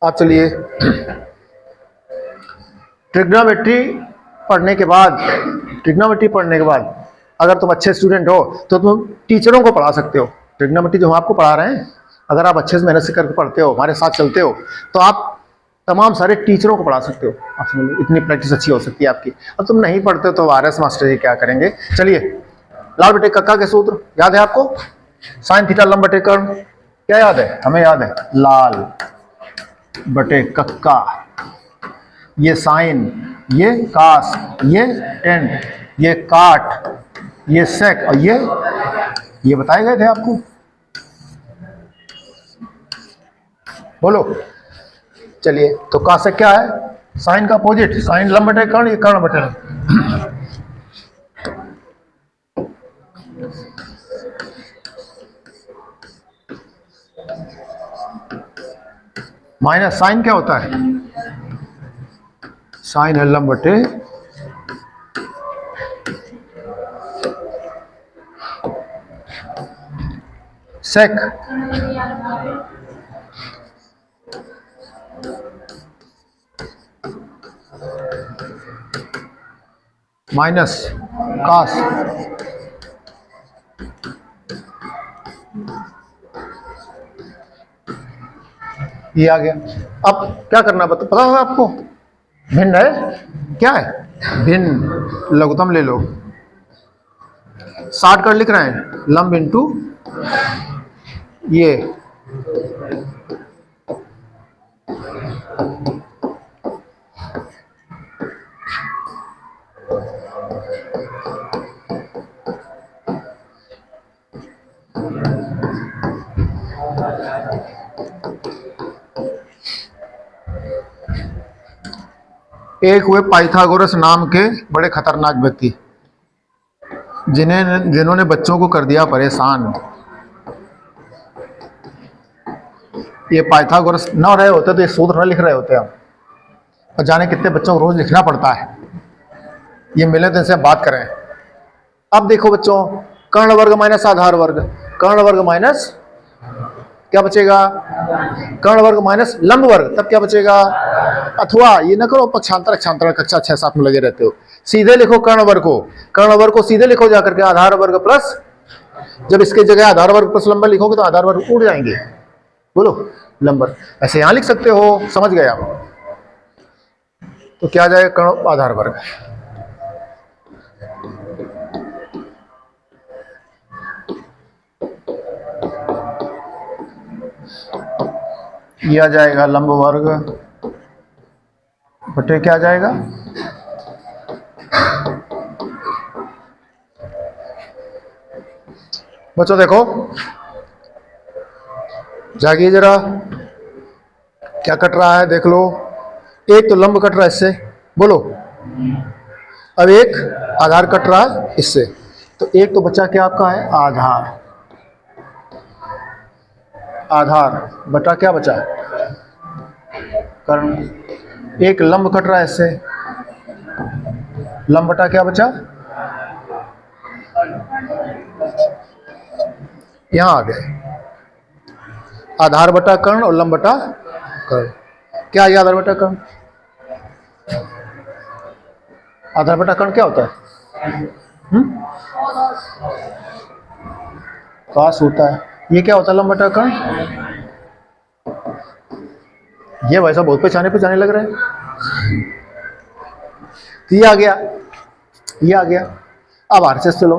आप चलिए ट्रिग्नोमेट्री पढ़ने के बाद, ट्रिग्नोमेट्री पढ़ने के बाद अगर तुम अच्छे स्टूडेंट हो तो तुम टीचरों को पढ़ा सकते हो। ट्रिग्नोमेट्री जो हम आपको पढ़ा रहे हैं, अगर आप अच्छे से मेहनत से करके पढ़ते हो, हमारे साथ चलते हो, तो आप तमाम सारे टीचरों को पढ़ा सकते हो। आप समझ लो इतनी प्रैक्टिस अच्छी हो सकती है आपकी। अब तुम नहीं पढ़ते तो RS मास्टर जी क्या करेंगे। चलिए लाल बटे कक्का के सूत्र याद है आपको, साइन थीटा लंब बटे कर्ण, क्या याद है, हमें याद है लाल बटे कक्का, ये साइन, ये कास, ये टेन, ये काट, ये सेक, और ये बताए गए थे आपको, बोलो। चलिए तो कासेक क्या है, साइन का अपोजिट, साइन लंब बटे कर्ण, ये कर्ण बटे माइनस साइन क्या होता है, साइन है लंब बटे सेक, माइनस कास, ये आ गया। अब क्या करना पता है आपको, भिन्न है, क्या है भिन्न, लघुत्तम ले लो, 60 कर लिख रहे हैं, लंब इंटू ये, एक हुए पाइथागोरस नाम के बड़े खतरनाक व्यक्ति, जिन्होंने बच्चों को कर दिया परेशान। ये पाइथागोरस न रहे होते तो ये सूत्र न लिख रहे होते हम, और जाने कितने बच्चों को रोज लिखना पड़ता है। ये मिले तो इनसे बात करें। अब देखो बच्चों, कर्ण वर्ग माइनस आधार वर्ग, कर्ण वर्ग माइनस क्या बचेगा, कर्ण वर्ग माइनस लंब वर्ग, तब क्या बचेगा, अथवा ये ना करो पक्षांतर अक्षांतर, कक्षा 6-7 में लगे रहते हो, सीधे लिखो कर्ण वर्ग को सीधे लिखो जाकर के आधार वर्ग प्लस, जब इसके जगह आधार वर्ग प्लस लंब लिखोगे तो आधार वर्ग उड़ जाएंगे, बोलो लंब वर्ग। ऐसे यहां लिख सकते हो, समझ गए आप। तो क्या आ जाएगा, कर्ण आधार वर्ग। ये आ जाएगा लंब वर्ग बटे क्या आ जाएगा, बच्चों देखो जागिए जरा, क्या कट रहा है देख लो। एक तो लंब कट रहा है इससे, बोलो, अब एक आधार कट रहा है इससे, तो एक तो बचा क्या आपका है आधार, आधार बटा क्या बचा कर्ण। एक लंब कट रहा है इससे, लंब बटा क्या बचा, यहां आ गए आधार बटा कर्ण और लंब बटा कर्ण। क्या आ गया आधार बटा कर्ण, आधार बटा कर्ण क्या होता है, काश होता है। ये क्या होता है लंब बटा कर्ण, ये वैसा बहुत पहचाने लग रहा है। तो ये आ गया, ये आ गया। अब आरएचएस चलो,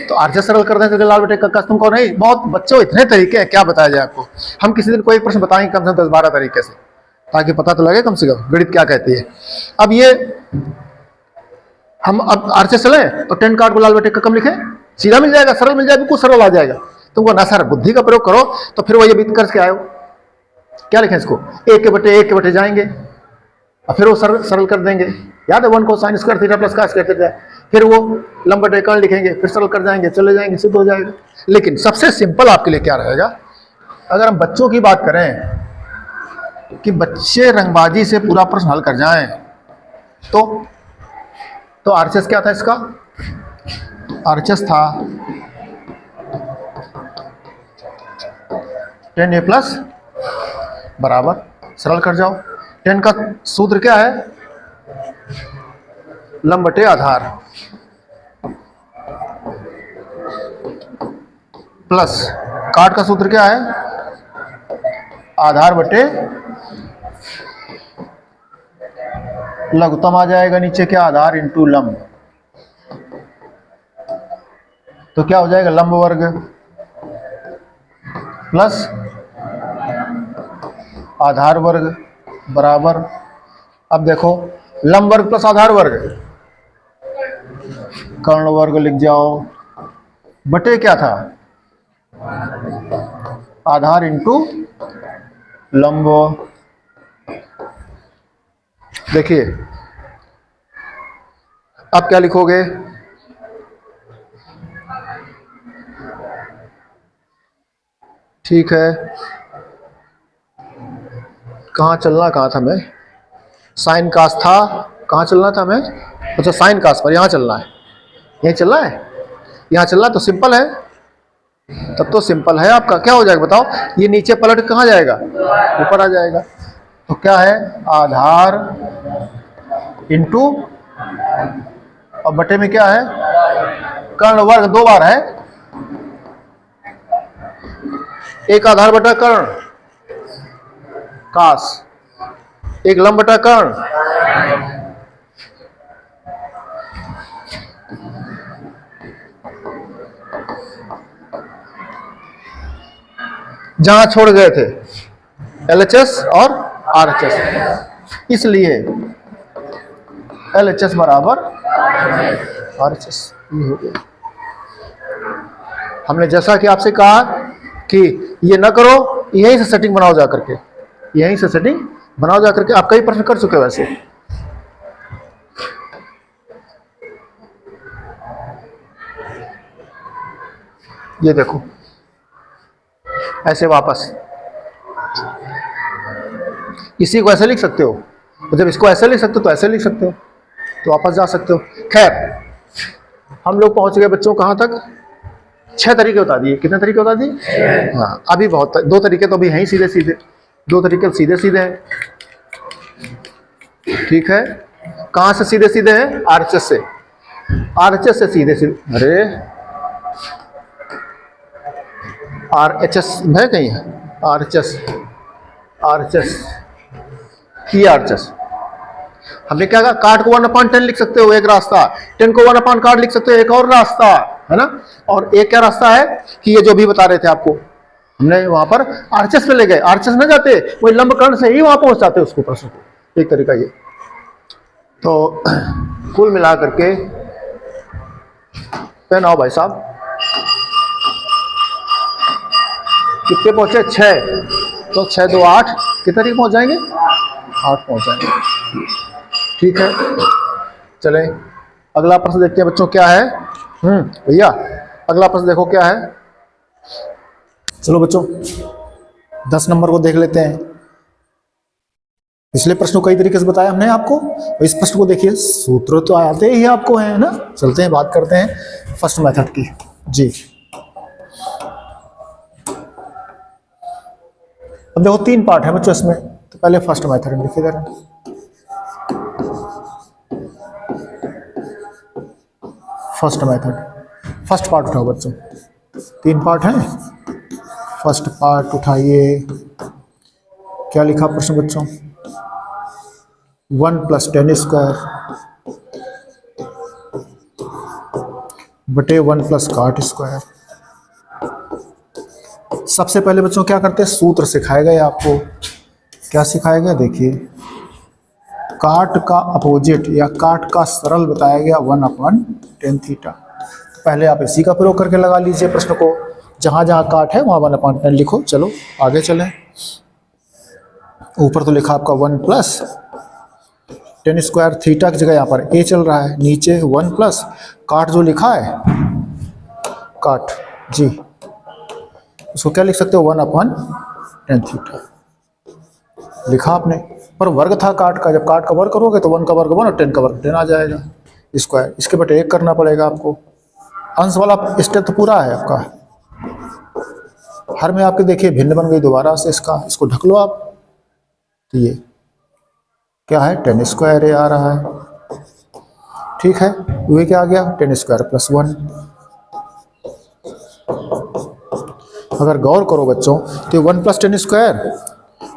तो आरएचएस सरल कर दें लाल बटे कक्का तुमको नहीं, बहुत बच्चों इतने तरीके हैं, क्या बताया जाए आपको। हम किसी दिन कोई प्रश्न बताएंगे कम से कम 10-12 तरीके से, ताकि पता तो लगे कम से कम गणित क्या कहती है। अब ये हम अब आरएचएस चले तो 10 काट को लाल बटे कक्का लिखे, सीधा मिल जाएगा, सरल मिल जाएगा, बिल्कुल सरल आ जाएगा। तुमको ना सर बुद्धि का प्रयोग करो तो फिर वो ये बीत कर के आए हो, क्या लिखें इसको, एक के बटे जाएंगे और फिर वो सरल कर देंगे। याद है 1 कोसाइन स्क्वायर थीटा प्लस का स्क्वायर थीटा, फिर वो लंब बटे कर्ण लिखेंगे, फिर सरल कर जाएंगे, चले जाएंगे, सिद्ध हो जाएगा। लेकिन सबसे सिंपल आपके लिए क्या रहेगा, अगर हम बच्चों की बात करें कि बच्चे रंगबाजी से पूरा प्रश्न हल कर जाएं, तो आरएचएस क्या था इसका, आरएचएस था 10a प्लस बराबर, सरल कर जाओ, 10 का सूत्र क्या है, लंब बटे आधार प्लस काट का सूत्र क्या है, आधार बटे लघुत्तम आ जाएगा नीचे क्या, आधार इंटू लंब, तो क्या हो जाएगा लंब वर्ग प्लस आधार वर्ग बराबर। अब देखो लंब वर्ग प्लस आधार वर्ग, कर्ण वर्ग लिख जाओ, बटे क्या था, आधार इंटू लंब। देखिए अब क्या लिखोगे, ठीक है, कहाँ चलना कहाँ था मैं, साइन कास था, कहाँ चलना था मैं, अच्छा साइन कास पर, यहाँ चलना है, यहीं चलना है, यहाँ चलना तो सिंपल है, तब तो सिंपल है आपका। क्या हो जाएगा बताओ, ये नीचे पलट कहाँ जाएगा, ऊपर आ जाएगा, तो क्या है आधार इंटू और बटे में क्या है कर्ण वर्ग, 2 बार है, एक आधार बटा कर्ण कास, एक लंब बटा कर्ण, जहां छोड़ गए थे एलएचएस और आरएचएस, इसलिए एलएचएस बराबर आरएचएस। ये हो गया, हमने जैसा कि आपसे कहा कि ये ना करो, यहीं से सेटिंग बनाओ जा करके, यहीं से सेटिंग बनाओ जा करके। आप कई प्रश्न कर चुके हो वैसे, ये देखो ऐसे वापस, इसी को ऐसे लिख सकते हो, तो जब इसको ऐसे लिख सकते हो तो ऐसे लिख सकते हो, तो वापस जा सकते हो। खैर हम लोग पहुंच गए बच्चों कहाँ तक, 6 तरीके बता दिए। कितने तरीके बता दिए? हाँ, अभी बहुत 2 तरीके तो अभी हैं ही सीधे सीधे, 2 तरीके सीधे सीधे हैं। ठीक है, कहाँ से सीधे सीधे हैं? आरएचएस से, आरएचएस से सीधे सीधे। अरे आरएचएस है कहीं? आरएचएस, आरएचएस, ये आरएचएस। हमने क्या कहा, काट को 1/10 लिख सकते हो एक रास्ता, 10 को 1/8 काट लिख सकते हो एक और रास्ता, है ना। और एक क्या रास्ता है कि ये जो भी बता रहे थे आपको, हमने वहां पर आरएचएस पे ले गए, आरएचएस न जाते वही लंबकर्ण से ही वहां पहुंच जाते उसको प्रश्न को, एक तरीका ये। तो कुल मिला करके पेन आओ भाई साहब, कितने पहुंचे? 6, तो 6 2 8, कितने तरीके पहुंच जाएंगे? 8 पहुंच जाएंगे। ठीक है, चले अगला प्रश्न देखते हैं बच्चों क्या है। भैया अगला प्रश्न देखो क्या है। चलो बच्चों 10 नंबर को देख लेते हैं। पिछले प्रश्न को कई तरीके से बताया हमने आपको, इस प्रश्न को देखिए, सूत्र तो आते ही आपको है ना। चलते हैं बात करते हैं फर्स्ट मेथड की जी। अब देखो 3 पार्ट है बच्चों इसमें, तो पहले फर्स्ट मेथड लिखिए जरा। फर्स्ट मेथड, फर्स्ट पार्ट उठाओ बच्चों, 3 पार्ट हैं। फर्स्ट पार्ट उठाइए, क्या लिखा प्रश्न बच्चों? 1 + 10² बटे 1 + cot²। सबसे पहले बच्चों क्या करते हैं, सूत्र सिखाए गए आपको। क्या सिखाया गया? देखिए, काट का अपोजिट या काट का सरल बताया गया 1/10 थीटा। पहले आप इसी का प्रयोग करके लगा लीजिए प्रश्न को, जहां जहां काट है वहां 1/10 लिखो। चलो आगे चलें। ऊपर तो लिखा आपका 1 + 10² थीटा की जगह यहाँ पर a चल रहा है, नीचे 1 + काट जो लिखा है, काट जी, उसको क्या लिख सकते हो? 1/10 थीटा लिखा आपने, पर वर्ग था काट का। जब काट का वर्ग करोगे तो 1 का वर्ग 1 और 10 का वर्ग 10 आ जाएगा स्क्वायर। इसके बटे 1 करना पड़ेगा आपको। अंश वाला स्टेप तो पूरा है आपका। हर में आपके देखिए भिन्न बन गई दोबारा से, इसको ढक लो आप। तो ये क्या है? 10² आ रहा है। ठीक है, ये क्या आ गया? 10² + 1। अगर गौर करो बच्चों तो 1 + 10²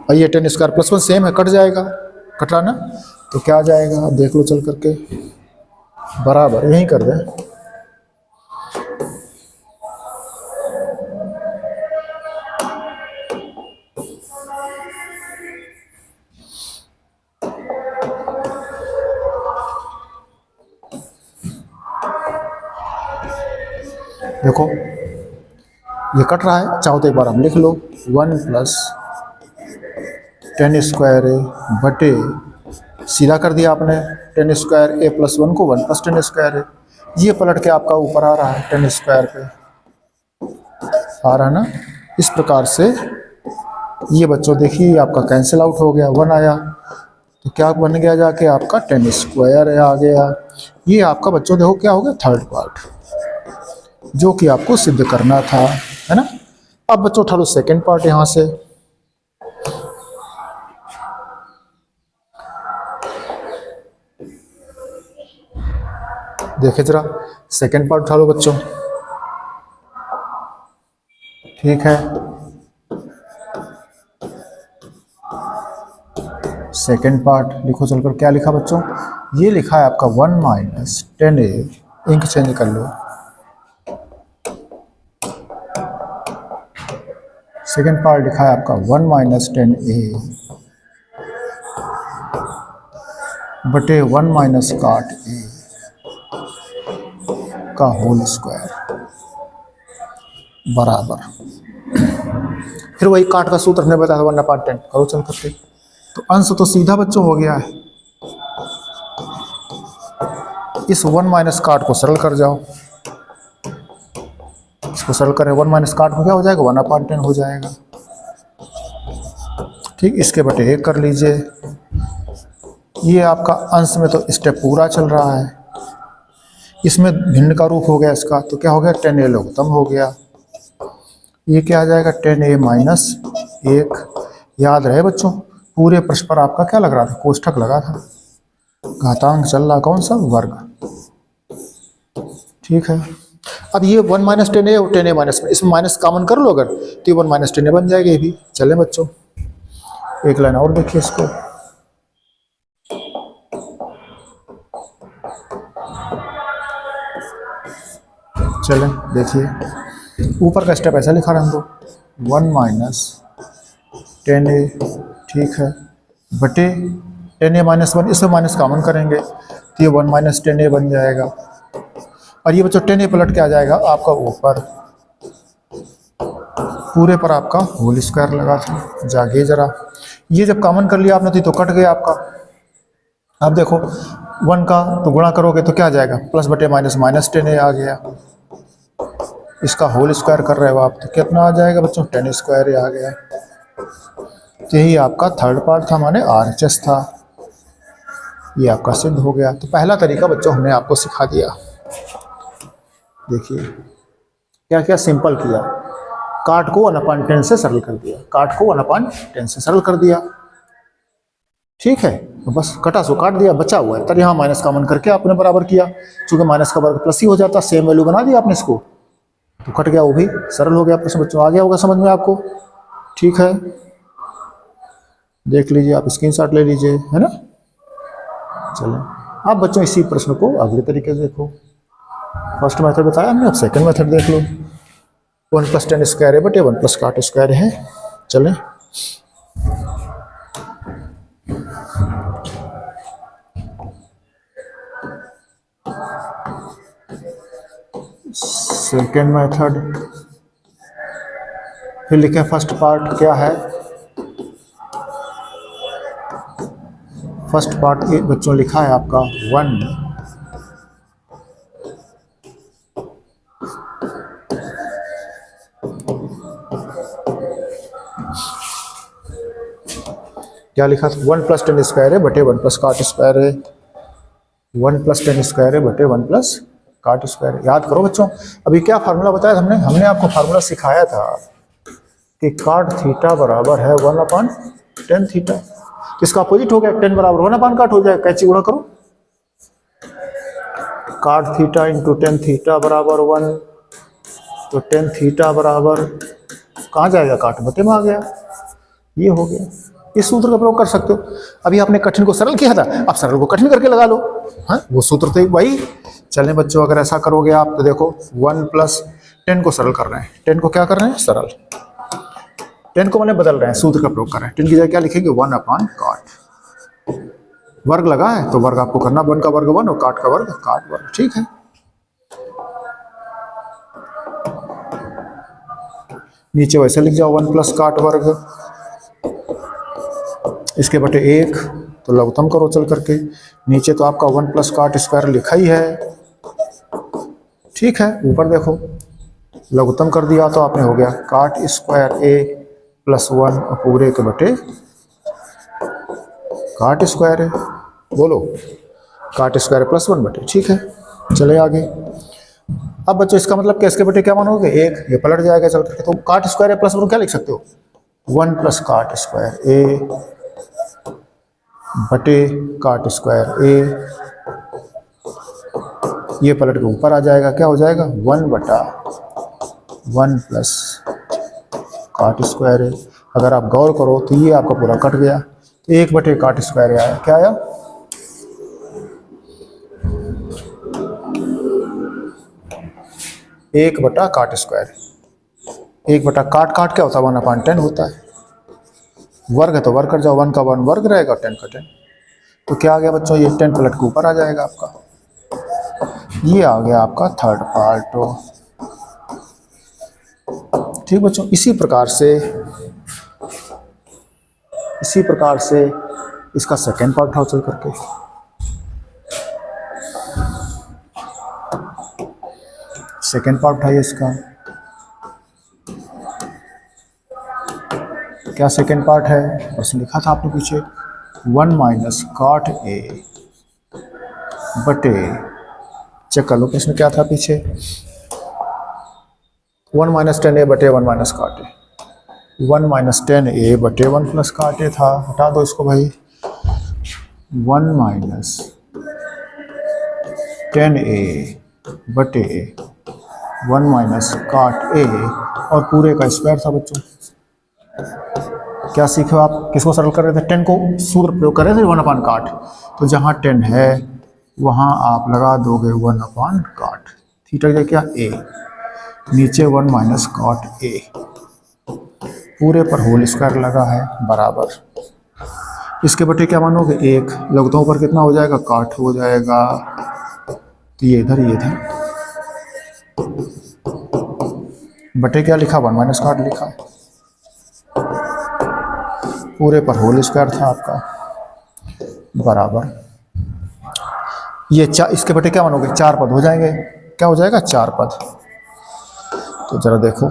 और ये 10² + 1 सेम है, कट जाएगा, कटाना तो क्या आ जाएगा? देख लो चल करके, बराबर यही कर दें। देखो ये कट रहा है, चाहो तो एक बार हम लिख लो 1 + 10² बटे, सीधा कर दिया आपने 10² a + 1 को 1 + 10²। ये पलट के आपका ऊपर आ रहा है 10² पे आ रहा है ना। इस प्रकार से ये बच्चों देखिए आपका कैंसिल आउट हो गया, 1 आया तो क्या बन गया? जाके आपका 10² आ गया। ये आपका बच्चों देखो क्या हो गया? थर्ड पार्ट, जो कि आपको सिद्ध करना था, है ना। अब बच्चों उठा लो सेकेंड पार्ट यहां से। देखिए जरा सेकेंड पार्ट उठा लो बच्चों। ठीक है, सेकेंड पार्ट लिखो चलकर। क्या लिखा बच्चों? ये लिखा है आपका 1 - 10a, इंक चेंज कर लो। सेकेंड पार्ट लिखा है आपका 1 - 10a बटे 1 - cot a का होल स्क्वायर बराबर। फिर वही काट का सूत्र हमने बताया 1/10 करो चल करके। तो अंश तो सीधा बच्चों हो गया है। इस 1 - cot को सरल कर जाओ, इसको सरल करें 1 माइनस काट में क्या हो जाएगा 1/10 हो जाएगा। ठीक, इसके बटे 1 कर लीजिए। ये आपका अंश में तो स्टेप पूरा चल रहा है, इसमें भिन्न का रूप हो गया इसका, तो क्या हो गया 10a लघुत्तम हो गया। ये क्या आ जाएगा 10a माइनस 1। याद रहे बच्चों, पूरे प्रश्न पर आपका क्या लग रहा था, कोष्ठक लगा था, घातांक चल रहा कौन सा, वर्ग। ठीक है, अब ये 1 माइनस 10a और 10a माइनस, इसमें माइनस कॉमन कर लो अगर, तो ये 1 माइनस 10a बन जाएगी ये भी। चले बच्चों, एक लाइन और देखिए इसको, चलें देखिए ऊपर का स्टेप ऐसा लिखा रहने दो, 1 माइनस 10a, ठीक है, बटे 10a माइनस 1, इसमें माइनस कॉमन करेंगे तो ये 1 माइनस 10a बन जाएगा। और ये बच्चों 10a पलट के आ जाएगा आपका ऊपर, पूरे पर आपका होल स्क्वायर लगा था। जागिए जरा, ये जब कॉमन कर लिया आपने तो कट गया आपका। अब देखो 1 का तो गुणा करोगे तो क्या आ जाएगा, प्लस बटे माइनस माइनस 10a आ गया। इसका होल स्क्वायर कर रहे हो आप तो कितना आ जाएगा बच्चों, 10 स्क्वायर आ गया। यही आपका थर्ड पार्ट था, माने RHS था, ये आपका सिद्ध हो गया। तो पहला तरीका बच्चों हमने आपको सिखा दिया। देखिए क्या क्या सिंपल किया, काट को 1/10 से सरल कर दिया, काट को 1/10 से सरल कर दिया। ठीक है, तो बस कटा सो काट दिया, बचा हुआ है, तर यहाँ माइनस कॉमन करके आपने बराबर किया, चूंकि माइनस का वर्ग प्लस ही हो जाता, सेम वैल्यू बना दिया आपने इसको, तो कट गया, वो भी सरल हो गया प्रश्न बच्चों। आ गया होगा समझ में आपको। ठीक है, देख लीजिए आप, स्क्रीनशॉट ले लीजिए, है ना। चलो आप बच्चों इसी प्रश्न को अगले तरीके से देखो। फर्स्ट मेथड बताया हमने, अब सेकंड मेथड देख लो। 1 + 10 स्क्वायर है बटे 1 + काट स्क्वायर है। चलें, सेकेंड मेथड, फिर लिखे फर्स्ट पार्ट क्या है। फर्स्ट पार्ट बच्चों लिखा है आपका 1 क्या लिखा था, 1 + 10 स्क्वायर है बटे 1 + काट स्क्वायर है। 1 + 10 स्क्वायर है बटे 1 + काट स्क्वायर। याद करो बच्चों, अभी क्या फार्मूला बताया था हमने आपको फार्मूला सिखाया था कि काट थीटा बराबर है 1/10 थीटा। इसका अपोजिट हो गया, 10 बराबर 1/काट हो जाएगा, कैसे गुणा करो, काट थीटा इंटू 10 थीटा बराबर 1, तो 10 थीटा बराबर कहाँ जाएगा, काट बटे में आ गया, ये हो गया। इस सूत्र का प्रयोग कर सकते हो। अभी आपने कठिन को सरल किया था, अब सरल को कठिन करके लगा लो, हाँ वो सूत्र तो वही। चलें बच्चों, अगर ऐसा करोगे आप तो देखो 1 + 10 को सरल कर रहे हैं, 10 को क्या कर रहे हैं, सरल, 10 को मैंने बदल रहे हैं, सूत्र का प्रयोग कर रहे हैं। 10 की जगह क्या लिखेंगे, 1/काट, वर्ग लगा है तो वर्ग आपको करना, 1 का वर्ग 1 और काट का वर्ग काट वर्ग। ठीक है, नीचे वैसे लिख जाओ 1 + काट वर्ग, इसके बटे 1, तो लघुत्तम करो चल करके। नीचे तो आपका 1 + काट स्क्वायर लिखा ही है। ठीक है, ऊपर देखो लघुत्तम कर दिया तो आपने हो गया काट स्क्वायर a + 1 और पूरे के बटे काट स्क्वायर है, बोलो काट स्क्वायर +1 बटे। ठीक है, चले आगे। अब बच्चों इसका मतलब क्या, इसके बटे क्या मानोगे, 1, ये पलट जाएगा चल करके, तो काट स्क्वायर +1 क्या लिख सकते हो, 1 + काट स्क्वायर a बटे काट स्क्वायर a, ये पलट के ऊपर आ जाएगा, क्या हो जाएगा 1/1 + काट स्क्वायर है। अगर आप गौर करो तो ये आपका पूरा कट गया, तो 1 बटे काट स्क्वायर आया, क्या आया, एक बटा काट स्क्वायर। 1 बटा काट क्या होता है, 1/10 होता है। वर्ग है तो वर्ग कर जाओ, 1 का 1 वर्ग रहेगा, 10 का 10, तो क्या आ गया बच्चों, ये 10 पलट के ऊपर आ जाएगा आपका। ये आ गया आपका थर्ड पार्ट। ठीक बच्चों, इसी प्रकार से इसका सेकेंड पार्ट उठाओ चल करके। सेकेंड पार्ट उठाइए इसका, क्या सेकेंड पार्ट है, प्रश्न लिखा था आपने पीछे 1 माइनस कॉट ए बटे, चेक कर लो प्रश्न क्या था पीछे, 1 माइनस 10 ए बटे 1 माइनस कॉट ए, 1 माइनस 10 ए बटे 1 प्लस कॉट ए था, हटा दो इसको भाई, 1 माइनस 10 ए बटे 1 माइनस कॉट ए और पूरे का स्क्वायर था बच्चों। क्या सीखे आप, किसको सरल कर रहे थे, 10 को सूत्र प्रयोग कर रहे थे 1 अपान कॉट, तो जहाँ 10 है वहाँ आप लगा दोगे 1 अपान कॉट, थीटा क्या क्या ए, नीचे 1 माइनस कॉट ए, पूरे पर होल स्क्वायर लगा है बराबर, इसके बटे क्या मानोगे 1, लघुत्तम पर कितना हो जाएगा, कॉट हो जाएगा, तो ये इधर बटे क्या लिखा 1 माइनस कॉट लिखा, पूरे पर होल स्क्वायर था आपका बराबर, ये इसके बटे क्या मानोगे 4 पद हो जाएंगे, क्या हो जाएगा 4 पद। तो जरा देखो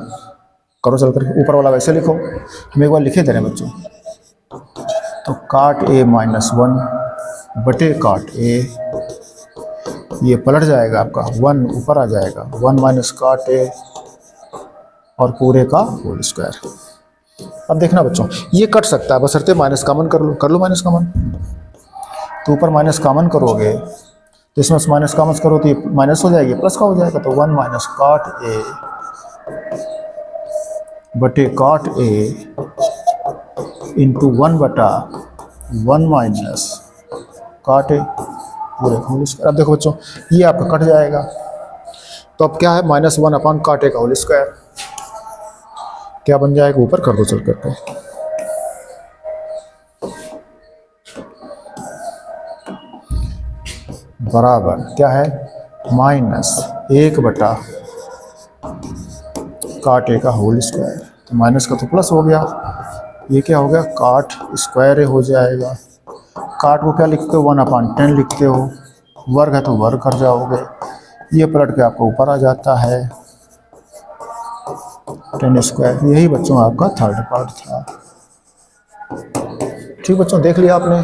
करो चल कर, ऊपर वाला वैसे लिखो, हम एक बार लिखे दे रहे हैं बच्चों, तो कॉट ए माइनस 1 बटे कॉट ए, ये पलट जाएगा आपका 1 ऊपर आ जाएगा, 1 माइनस कॉट ए और पूरे का होल स्क्वायर। अब देखना बच्चों ये कट सकता है, बशर्ते माइनस कॉमन कर लो माइनस कॉमन, तो ऊपर माइनस कॉमन करोगे तो इसमें माइनस कॉमन करो तो ये माइनस हो जाएगी, प्लस का हो जाएगा, तो 1 माइनस कॉट ए बटे कॉट ए इंटू 1 बटा 1 माइनस कॉट ए पूरे का होल स्क्वायर। अब देखो बच्चों ये आपका कट जाएगा, तो अब क्या है -1 अपान कॉट ए का होल स्क्वायर, क्या बन जाएगा, ऊपर कर दो चल करके, बराबर क्या है -1 बटा कॉट ए का होल स्क्वायर, तो माइनस का तो प्लस हो गया, ये क्या हो गया कॉट स्क्वायर हो जाएगा, कॉट को क्या लिखते हो 1 अपान 10 लिखते हो, वर्ग है तो वर्ग कर जाओगे, ये पलट के आपको ऊपर आ जाता है 10 स्क्वायर। यही बच्चों आपका थर्ड पार्ट था। ठीक बच्चों देख लिया आपने।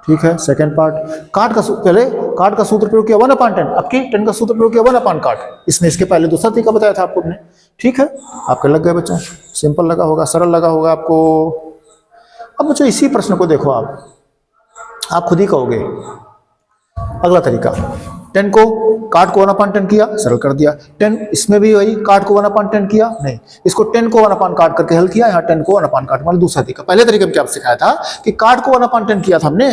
ठीक है सेकंड पार्ट, काट का पहले काट का सूत्र प्रयोग किया 1 अपान 10, अब की 10 का सूत्र प्रयोग किया 1 अपान काट, इसने इसके पहले दूसरा तरीका बताया था आपको ने। ठीक है आपके लग गए बच्चों, सिंपल लगा होगा, सरल लगा होगा आपको। अब बच्चों इसी प्रश्न को देखो, आप खुद ही कहोगे अगला तरीका, 10 को काट को 1 अपान 10 किया, सरल कर दिया, 10 इसमें भी वही काट को 1 अपान 10 किया, नहीं इसको 10 को 1 अपान काट करके हल किया, यहाँ 10 को 1 अपान काट, मतलब दूसरा तरीका। पहले तरीके में क्या सिखाया था कि काट को 1 अपान 10 किया था हमने,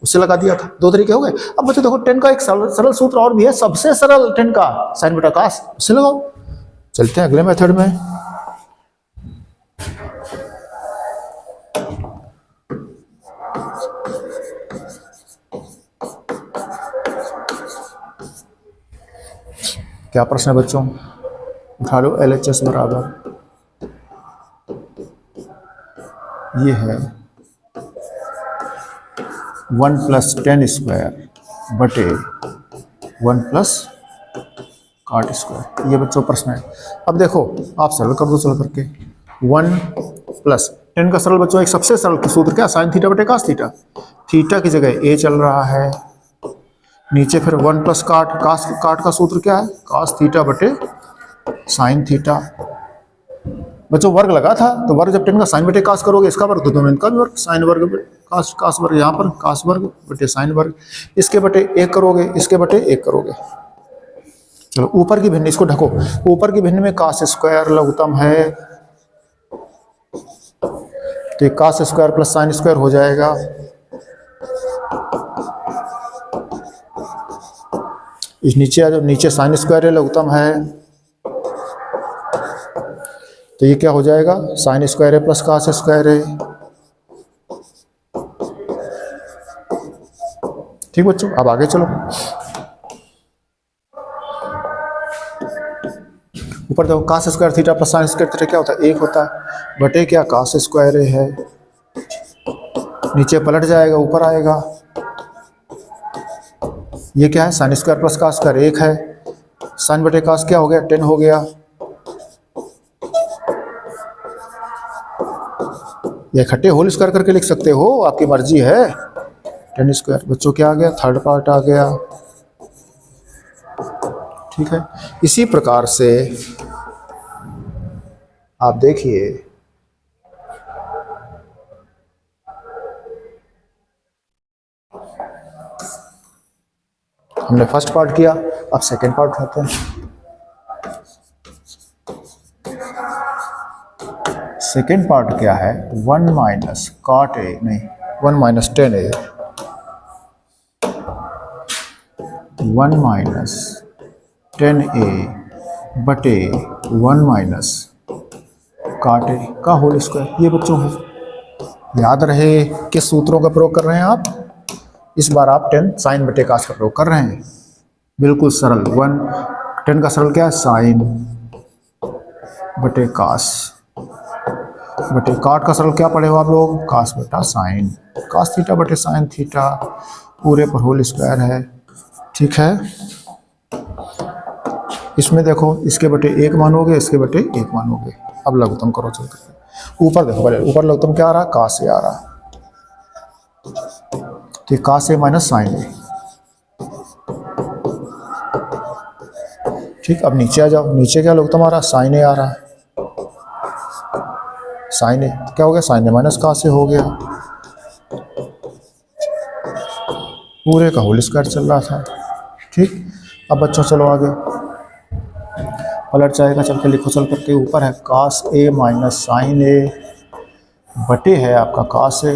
उससे लगा दिया था, 2 तरीके हो गए। अब बच्चों देखो 10 का एक सरल सूत्र और भी है, सबसे सरल 10 का साइन बटा कास, उससे लगाओ। चलते हैं अगले मेथड में। क्या प्रश्न है बच्चों, उठा लो। LHS बराबर ये है 1 प्लस 10 स्क्वायर बटे 1 प्लस कॉट स्क्वायर, ये बच्चों प्रश्न है। अब देखो आप सरल कर दो चल करके, 1 प्लस 10 का सरल बच्चों, एक सबसे सरल सूत्र क्या, साइन थीटा बटे कास थीटा, थीटा की जगह ए चल रहा है, नीचे फिर 1 प्लस काट, काट का सूत्र क्या है, कास थीटा बटे साइन थीटा। बच्चों वर्ग लगा था, तो वर्ग जब 10 का साइन बटे कास करोगे, इसका वर्ग तो दोनों इनका भी वर्ग, साइन वर्ग कास वर्ग, यहाँ पर कास वर्ग बटे साइन वर्ग, इसके बटे 1 करोगे, इसके बटे 1 करोगे। चलो ऊपर की भिन्न इसको ढको, ऊपर की भिन्न में कास स्क्वायर लघुत्तम है, तो cos square plus sine square हो जाएगा, इस नीचे आ जाओ, नीचे साइन स्क्वायर है लघुत्तम है, तो ये क्या हो जाएगा साइन स्क्वायर है प्लस कास स्क्वायर है। ठीक बच्चों अब आगे चलो, ऊपर देखो cos square theta plus sine square theta क्या होता है 1 होता है, बटे क्या कास स्क्वायर है, नीचे पलट जाएगा ऊपर आएगा, ये क्या है sine square plus cos square 1 है, साइन बटे कास क्या हो गया, 10 हो गया। ये इकट्ठे होल स्क्वायर करके लिख सकते हो, आपकी मर्जी है। 10 स्क्वायर बच्चों क्या आ गया, थर्ड पार्ट आ गया। ठीक है, इसी प्रकार से आप देखिए हमने फर्स्ट पार्ट किया, अब सेकेंड पार्ट उठाते हैं। सेकेंड पार्ट क्या है, 1 माइनस कॉट ए, नहीं 1 माइनस 10 ए, 1 माइनस 10 ए बटे 1 माइनस कॉट ए का होल स्क्वायर। ये बच्चों है, याद रहे किस सूत्रों का प्रयोग कर रहे हैं आप। इस बार आप 10 साइन बटे कास का प्रयोग कर रहे हैं, बिल्कुल सरल। 10 का सरल क्या है, साइन बटे कास बटे काट का सरल क्या पढ़े हो आप लोग, कास बटा साइन, कास थीटा बटे साइन थीटा पूरे पर होल स्क्वायर है। ठीक है, इसमें देखो इसके बटे 1 मानोगे, इसके बटे 1 मानोगे। अब लघुत्तम करो चल करके। ऊपर देखो पहले, ऊपर लघुत्तम क्या आ रहा, कास से आ रहा, तो कास से माइनस साइन ए। ठीक, अब नीचे आ जाओ, नीचे क्या लघुत्तम आ रहा, साइन ए आ रहा है, साइन ए तो क्या हो गया, साइन ए माइनस कास से हो गया, पूरे का होल स्क्वायर चल रहा था। ठीक, अब बच्चों चलो आगे, पलट जाएगा, चल के लिखो चल करके। ऊपर है कास ए माइनस साइन ए बटे है आपका कास ए,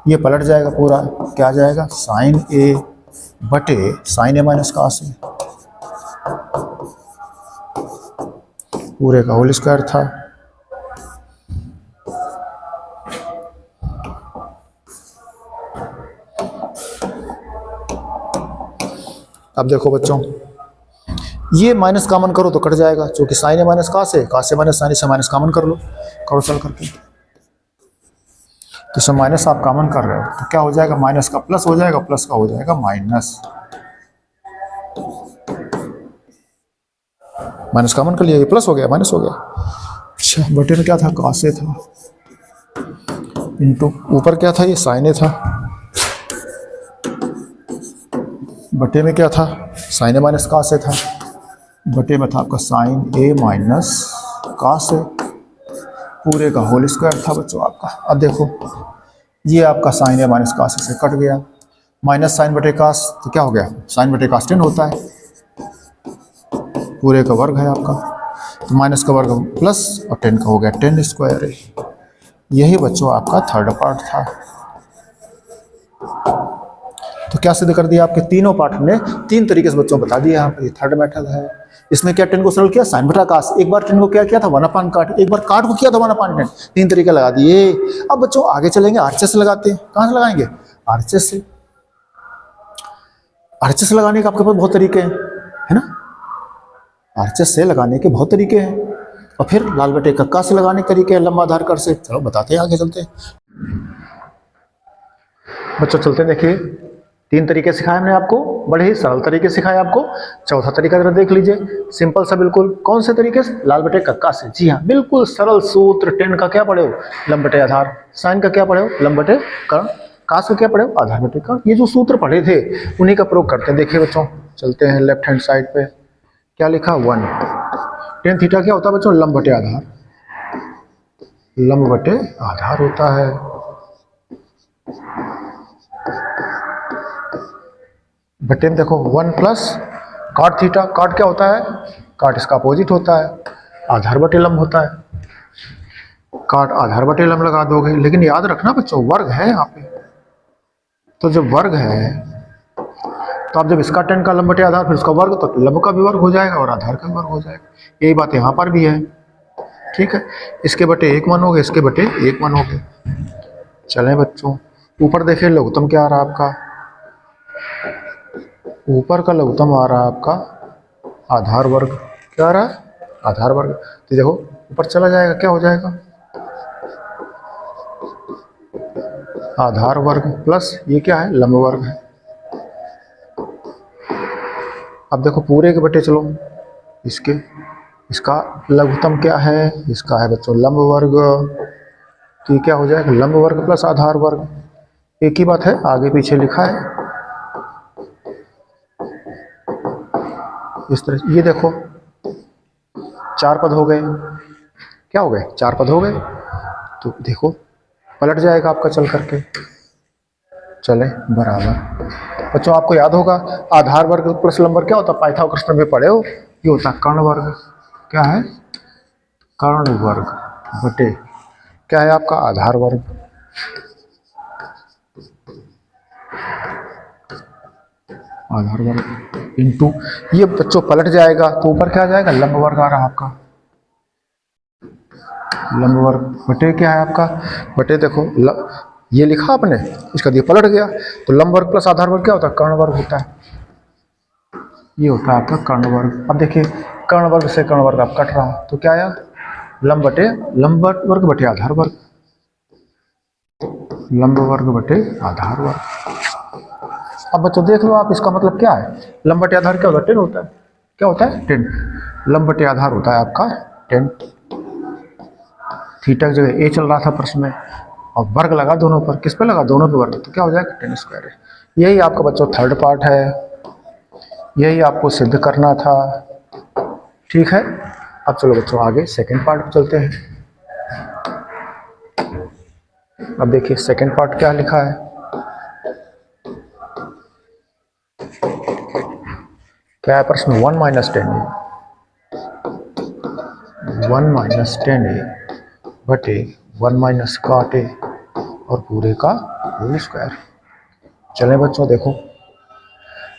ये पलट जाएगा पूरा, क्या आ जाएगा, साइन ए बटे साइन ए माइनस कास ए, पूरे का होल स्क्वायर था। अब देखो बच्चों, ये माइनस कॉमन करो तो कट जाएगा, क्योंकि साइन ए माइनस कास से माइनस साइन से माइनस कॉमन कर लो, करो चल करके। तो इसमें माइनस आप कॉमन कर रहे हो तो क्या हो जाएगा, माइनस का प्लस हो जाएगा, प्लस का हो जाएगा माइनस, माइनस कॉमन कर लिया, ये प्लस हो गया माइनस हो गया। अच्छा, बटे में क्या था, कास ए था, इनटू ऊपर क्या था, ये साइन ए था, बटे में क्या था, साइन ए माइनस कास ए था, बटे में था आपका साइन ए माइनस कास ए, पूरे का होल स्क्वायर था बच्चों आपका। अब देखो ये आपका साइन ए माइनस कास ए से कट गया, माइनस साइन बटे कास तो क्या हो गया, साइन बटे कास 10 होता है, पूरे का वर्ग है आपका, तो माइनस का वर्ग प्लस और 10 का हो गया 10 स्क्वायर है। यही बच्चों आपका थर्ड पार्ट था। तो क्या सिद्ध कर दिया, आपके तीनों पार्ट हमने 3 तरीके से बच्चों बता दिया। यहाँ पर थर्ड मेथड है। इसमें क्या 10 को सरल किया, साइन बटा कास, एक बार 10 को क्या किया था 1 अपान काट, एक बार काट को किया था 1 अपान 10, 3 तरीके लगा दिए। अब बच्चों आगे चलेंगे, आरएचएस लगाते हैं। कहाँ से लगाएंगे, आरएचएस से। आरएचएस लगाने के आपके पास बहुत तरीके हैं, है ना, आरएचएस से लगाने के बहुत तरीके हैं। और फिर लाल बटे कक्का से लगाने के तरीके हैं, लंबा आधार कर से। चलो बताते हैं, आगे चलते हैं बच्चों, चलते हैं। देखिए 3 तरीके सिखाए हमने आपको, बड़े ही सरल तरीके सिखाए आपको। चौथा तरीका जरा देख लीजिए, सिंपल सा बिल्कुल। कौन से तरीके से, लाल बटे कक्का से। जी हाँ, बिल्कुल सरल सूत्र। 10 का क्या पढ़े हो, लंब बटे आधार, साइन का क्या पढ़े हो, लंब बटे कर्ण, कास का क्या पढ़े हो, आधार बटे कर्ण। ये जो सूत्र पढ़े थे उन्हीं का प्रयोग करते हैं। देखिए बच्चों, चलते हैं लेफ्ट हैंड साइड पे, क्या लिखा 1, टेन थीटा क्या होता है बच्चों, लंब बटे आधार, लंब बटे आधार होता है। बटे में देखो 1 प्लस काट थीटा, काट क्या होता है, काट इसका अपोजिट होता है, आधार बटे लंब होता है, काट आधार बटे लंब लगा दोगे। लेकिन याद रखना बच्चों, वर्ग है यहाँ पे, तो जब वर्ग है तो आप जब इसका 10 का लंब बटे आधार फिर उसका वर्ग, तो लंब का भी वर्ग हो जाएगा और आधार का भी वर्ग हो जाएगा। यही बात यहाँ पर भी है। ठीक है, इसके बटे 1 मानोगे, इसके बटे 1 मानोगे। चलें बच्चों, ऊपर देखिए लघुत्तम क्या आ रहा है आपका, ऊपर का लघुत्तम आ रहा है आपका आधार वर्ग। क्या आ रहा है, आधार वर्ग। तो देखो ऊपर चला जाएगा, क्या हो जाएगा, आधार वर्ग प्लस ये क्या है, लंब वर्ग है। अब देखो पूरे के बटे चलो इसके, इसका लघुत्तम क्या है, इसका है बच्चों लंब वर्ग। तो ये क्या हो जाएगा, लंब वर्ग प्लस आधार वर्ग, एक ही बात है, आगे पीछे लिखा है इस तरह। ये देखो 4 पद हो गए, क्या हो गए, 4 पद हो गए। तो देखो पलट जाएगा आपका चल करके, चले बराबर। बच्चों आपको याद होगा आधार वर्ग प्लस लंब वर्ग क्या होता है, पाइथागोरस में पढ़े हो, ये होता है कर्ण वर्ग। क्या है, कर्ण वर्ग बटे क्या है आपका आधार वर्ग। आधार वर्ग इंटू, ये बच्चों पलट जाएगा तो ऊपर क्या आ जाएगा, लंब वर्ग आ रहा आपका, लंब वर्ग बटे क्या है आपका, बटे देखो ये लिखा आपने, इसका ये पलट गया, तो लंब वर्ग प्लस आधार वर्ग क्या होता है, कर्ण वर्ग होता है। ये होता है आपका कर्ण वर्ग। अब देखिए कर्ण वर्ग से कर्ण वर्ग आप कट रहा, तो क्या आया, लंब वर्ग बटे आधार वर्ग, लंब वर्ग बटे आधार वर्ग। अब बच्चों देख लो आप, इसका मतलब क्या है, लंब बटे आधार क्या होता है, 10 होता है। क्या होता है, 10। लंब बटे आधार होता है आपका 10। थीटा की जगह ए चल रहा था प्रश्न में, और वर्ग लगा दोनों पर, किस पे लगा, दोनों पे वर्ग, तो क्या हो जाएगा 10 स्क्वायर है। यही आपका बच्चों थर्ड पार्ट है, यही आपको सिद्ध करना था। ठीक है, अब चलो बच्चों आगे सेकंड पार्ट पे चलते हैं। अब देखिए सेकंड पार्ट क्या लिखा है, क्या है प्रश्न, 1 माइनस 10 ए, 1 माइनस 10 ए बटे 1 माइनस कॉट ए और पूरे का होल स्क्वायर। चलें बच्चों देखो,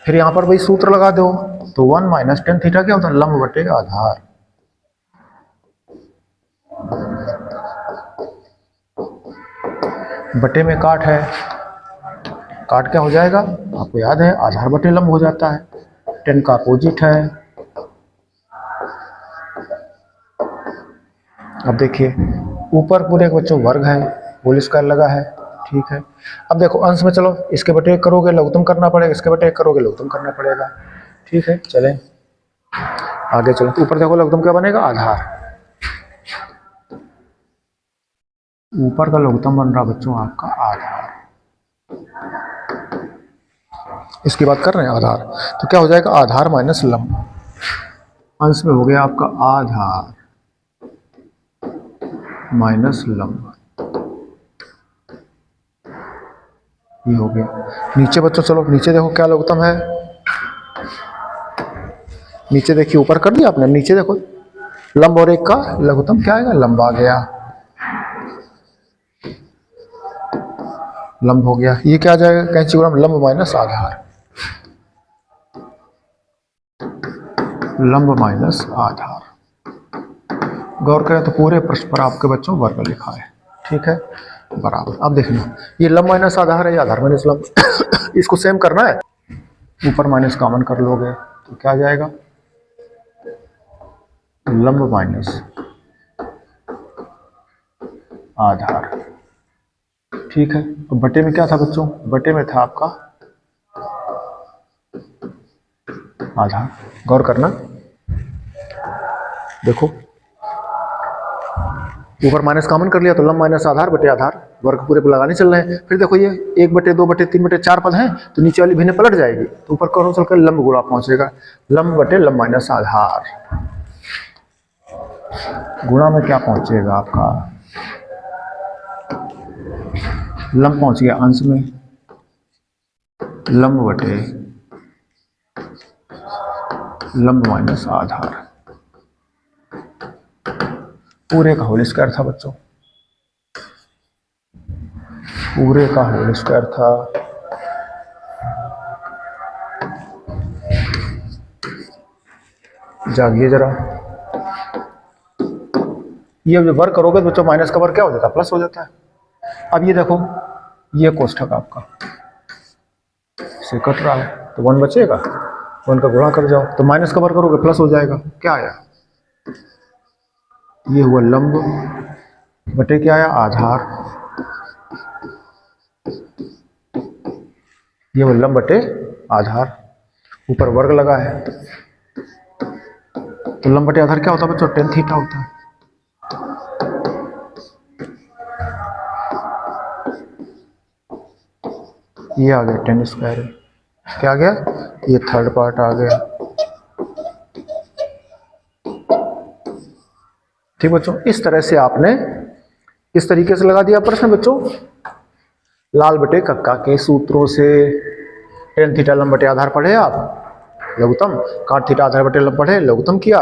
फिर यहां पर वही सूत्र लगा दो, तो 1 माइनस 10 थीटा क्या होता है, लंब बटे आधार। बटे में काट है, काट क्या हो जाएगा आपको याद है, आधार बटे लंब हो जाता है, 10 का अपोजिट है। अब देखिए ऊपर पूरे के बच्चों वर्ग है, होल स्क्वायर लगा है। ठीक है, अब देखो अंश में चलो इसके बटे करोगे लघुत्तम करना पड़ेगा, इसके बटे करोगे लघुत्तम करना पड़ेगा। ठीक है, चलें आगे चलो, तो ऊपर देखो लघुत्तम क्या बनेगा, आधार। ऊपर का लघुत्तम बन रहा बच्चों आपका आधार, इसकी बात कर रहे हैं आधार, तो क्या हो जाएगा आधार माइनस लंब, अंश में हो गया आपका आधार माइनस लंब, ये हो गया। नीचे बच्चों चलो नीचे देखो क्या लघुत्तम है, नीचे देखिए ऊपर कर दिया आपने, नीचे देखो लंब और एक का लघुत्तम क्या आएगा, लंब आ गया, लंब हो गया। ये क्या आ जाएगा, कैंची गुणा लंब माइनस आधार, लंब माइनस आधार। गौर करें तो पूरे प्रश्न पर आपके बच्चों वर्ग लिखा है। ठीक है, बराबर। अब देखना ये लंब माइनस आधार है, ये आधार माइनस लंब इसको सेम करना है, ऊपर माइनस कॉमन कर लोगे तो क्या आ जाएगा, लंब माइनस आधार। ठीक है, तो बटे में क्या था बच्चों, बटे में था आपका आधार। गौर करना, देखो ऊपर माइनस कॉमन कर लिया तो लंब माइनस आधार बटे आधार, वर्ग पूरे पे लगाने चल रहे हैं। फिर देखो ये 1 बटे 2 बटे 3 बटे 4 पद हैं, तो नीचे वाली भिन्न पलट जाएगी, तो ऊपर कौन चलकर लंब गुणा पहुंचेगा, लंब बटे लंब माइनस आधार, गुणा में क्या पहुंचेगा आपका, लंब पहुंच गया अंश में, लंब बटे लंब माइनस आधार, पूरे का होल स्क्वायर था बच्चों, पूरे का होल स्क्वायर था। जागिए जरा, ये जब वर्ग करोगे तो बच्चों माइनस का वर्ग क्या हो जाता है, प्लस हो जाता है। अब ये देखो ये कोष्ठक आपका से कट रहा है, तो 1 बचेगा, 1 का गुणा कर जाओ, तो माइनस का वर्ग करोगे प्लस हो जाएगा, क्या आया, ये हुआ लंब बटे क्या आया, आधार, ये हुआ लंब बटे आधार, ऊपर वर्ग लगा है, तो लंब बटे आधार क्या होता है बच्चों? टेन थीटा होता है। ये आ गया टेन स्क्वायर, क्या आ गया? ये थर्ड पार्ट आ गया। ठीक बच्चों, इस तरह से आपने किस तरीके से लगा दिया प्रश्न बच्चों? लाल बटे कक्का के सूत्रों से। टेन थीटा लंब बटे आधार पढ़े आप, लघुत्तम, काट थीटा आधार बटे लंब पढ़े, लघुत्तम किया,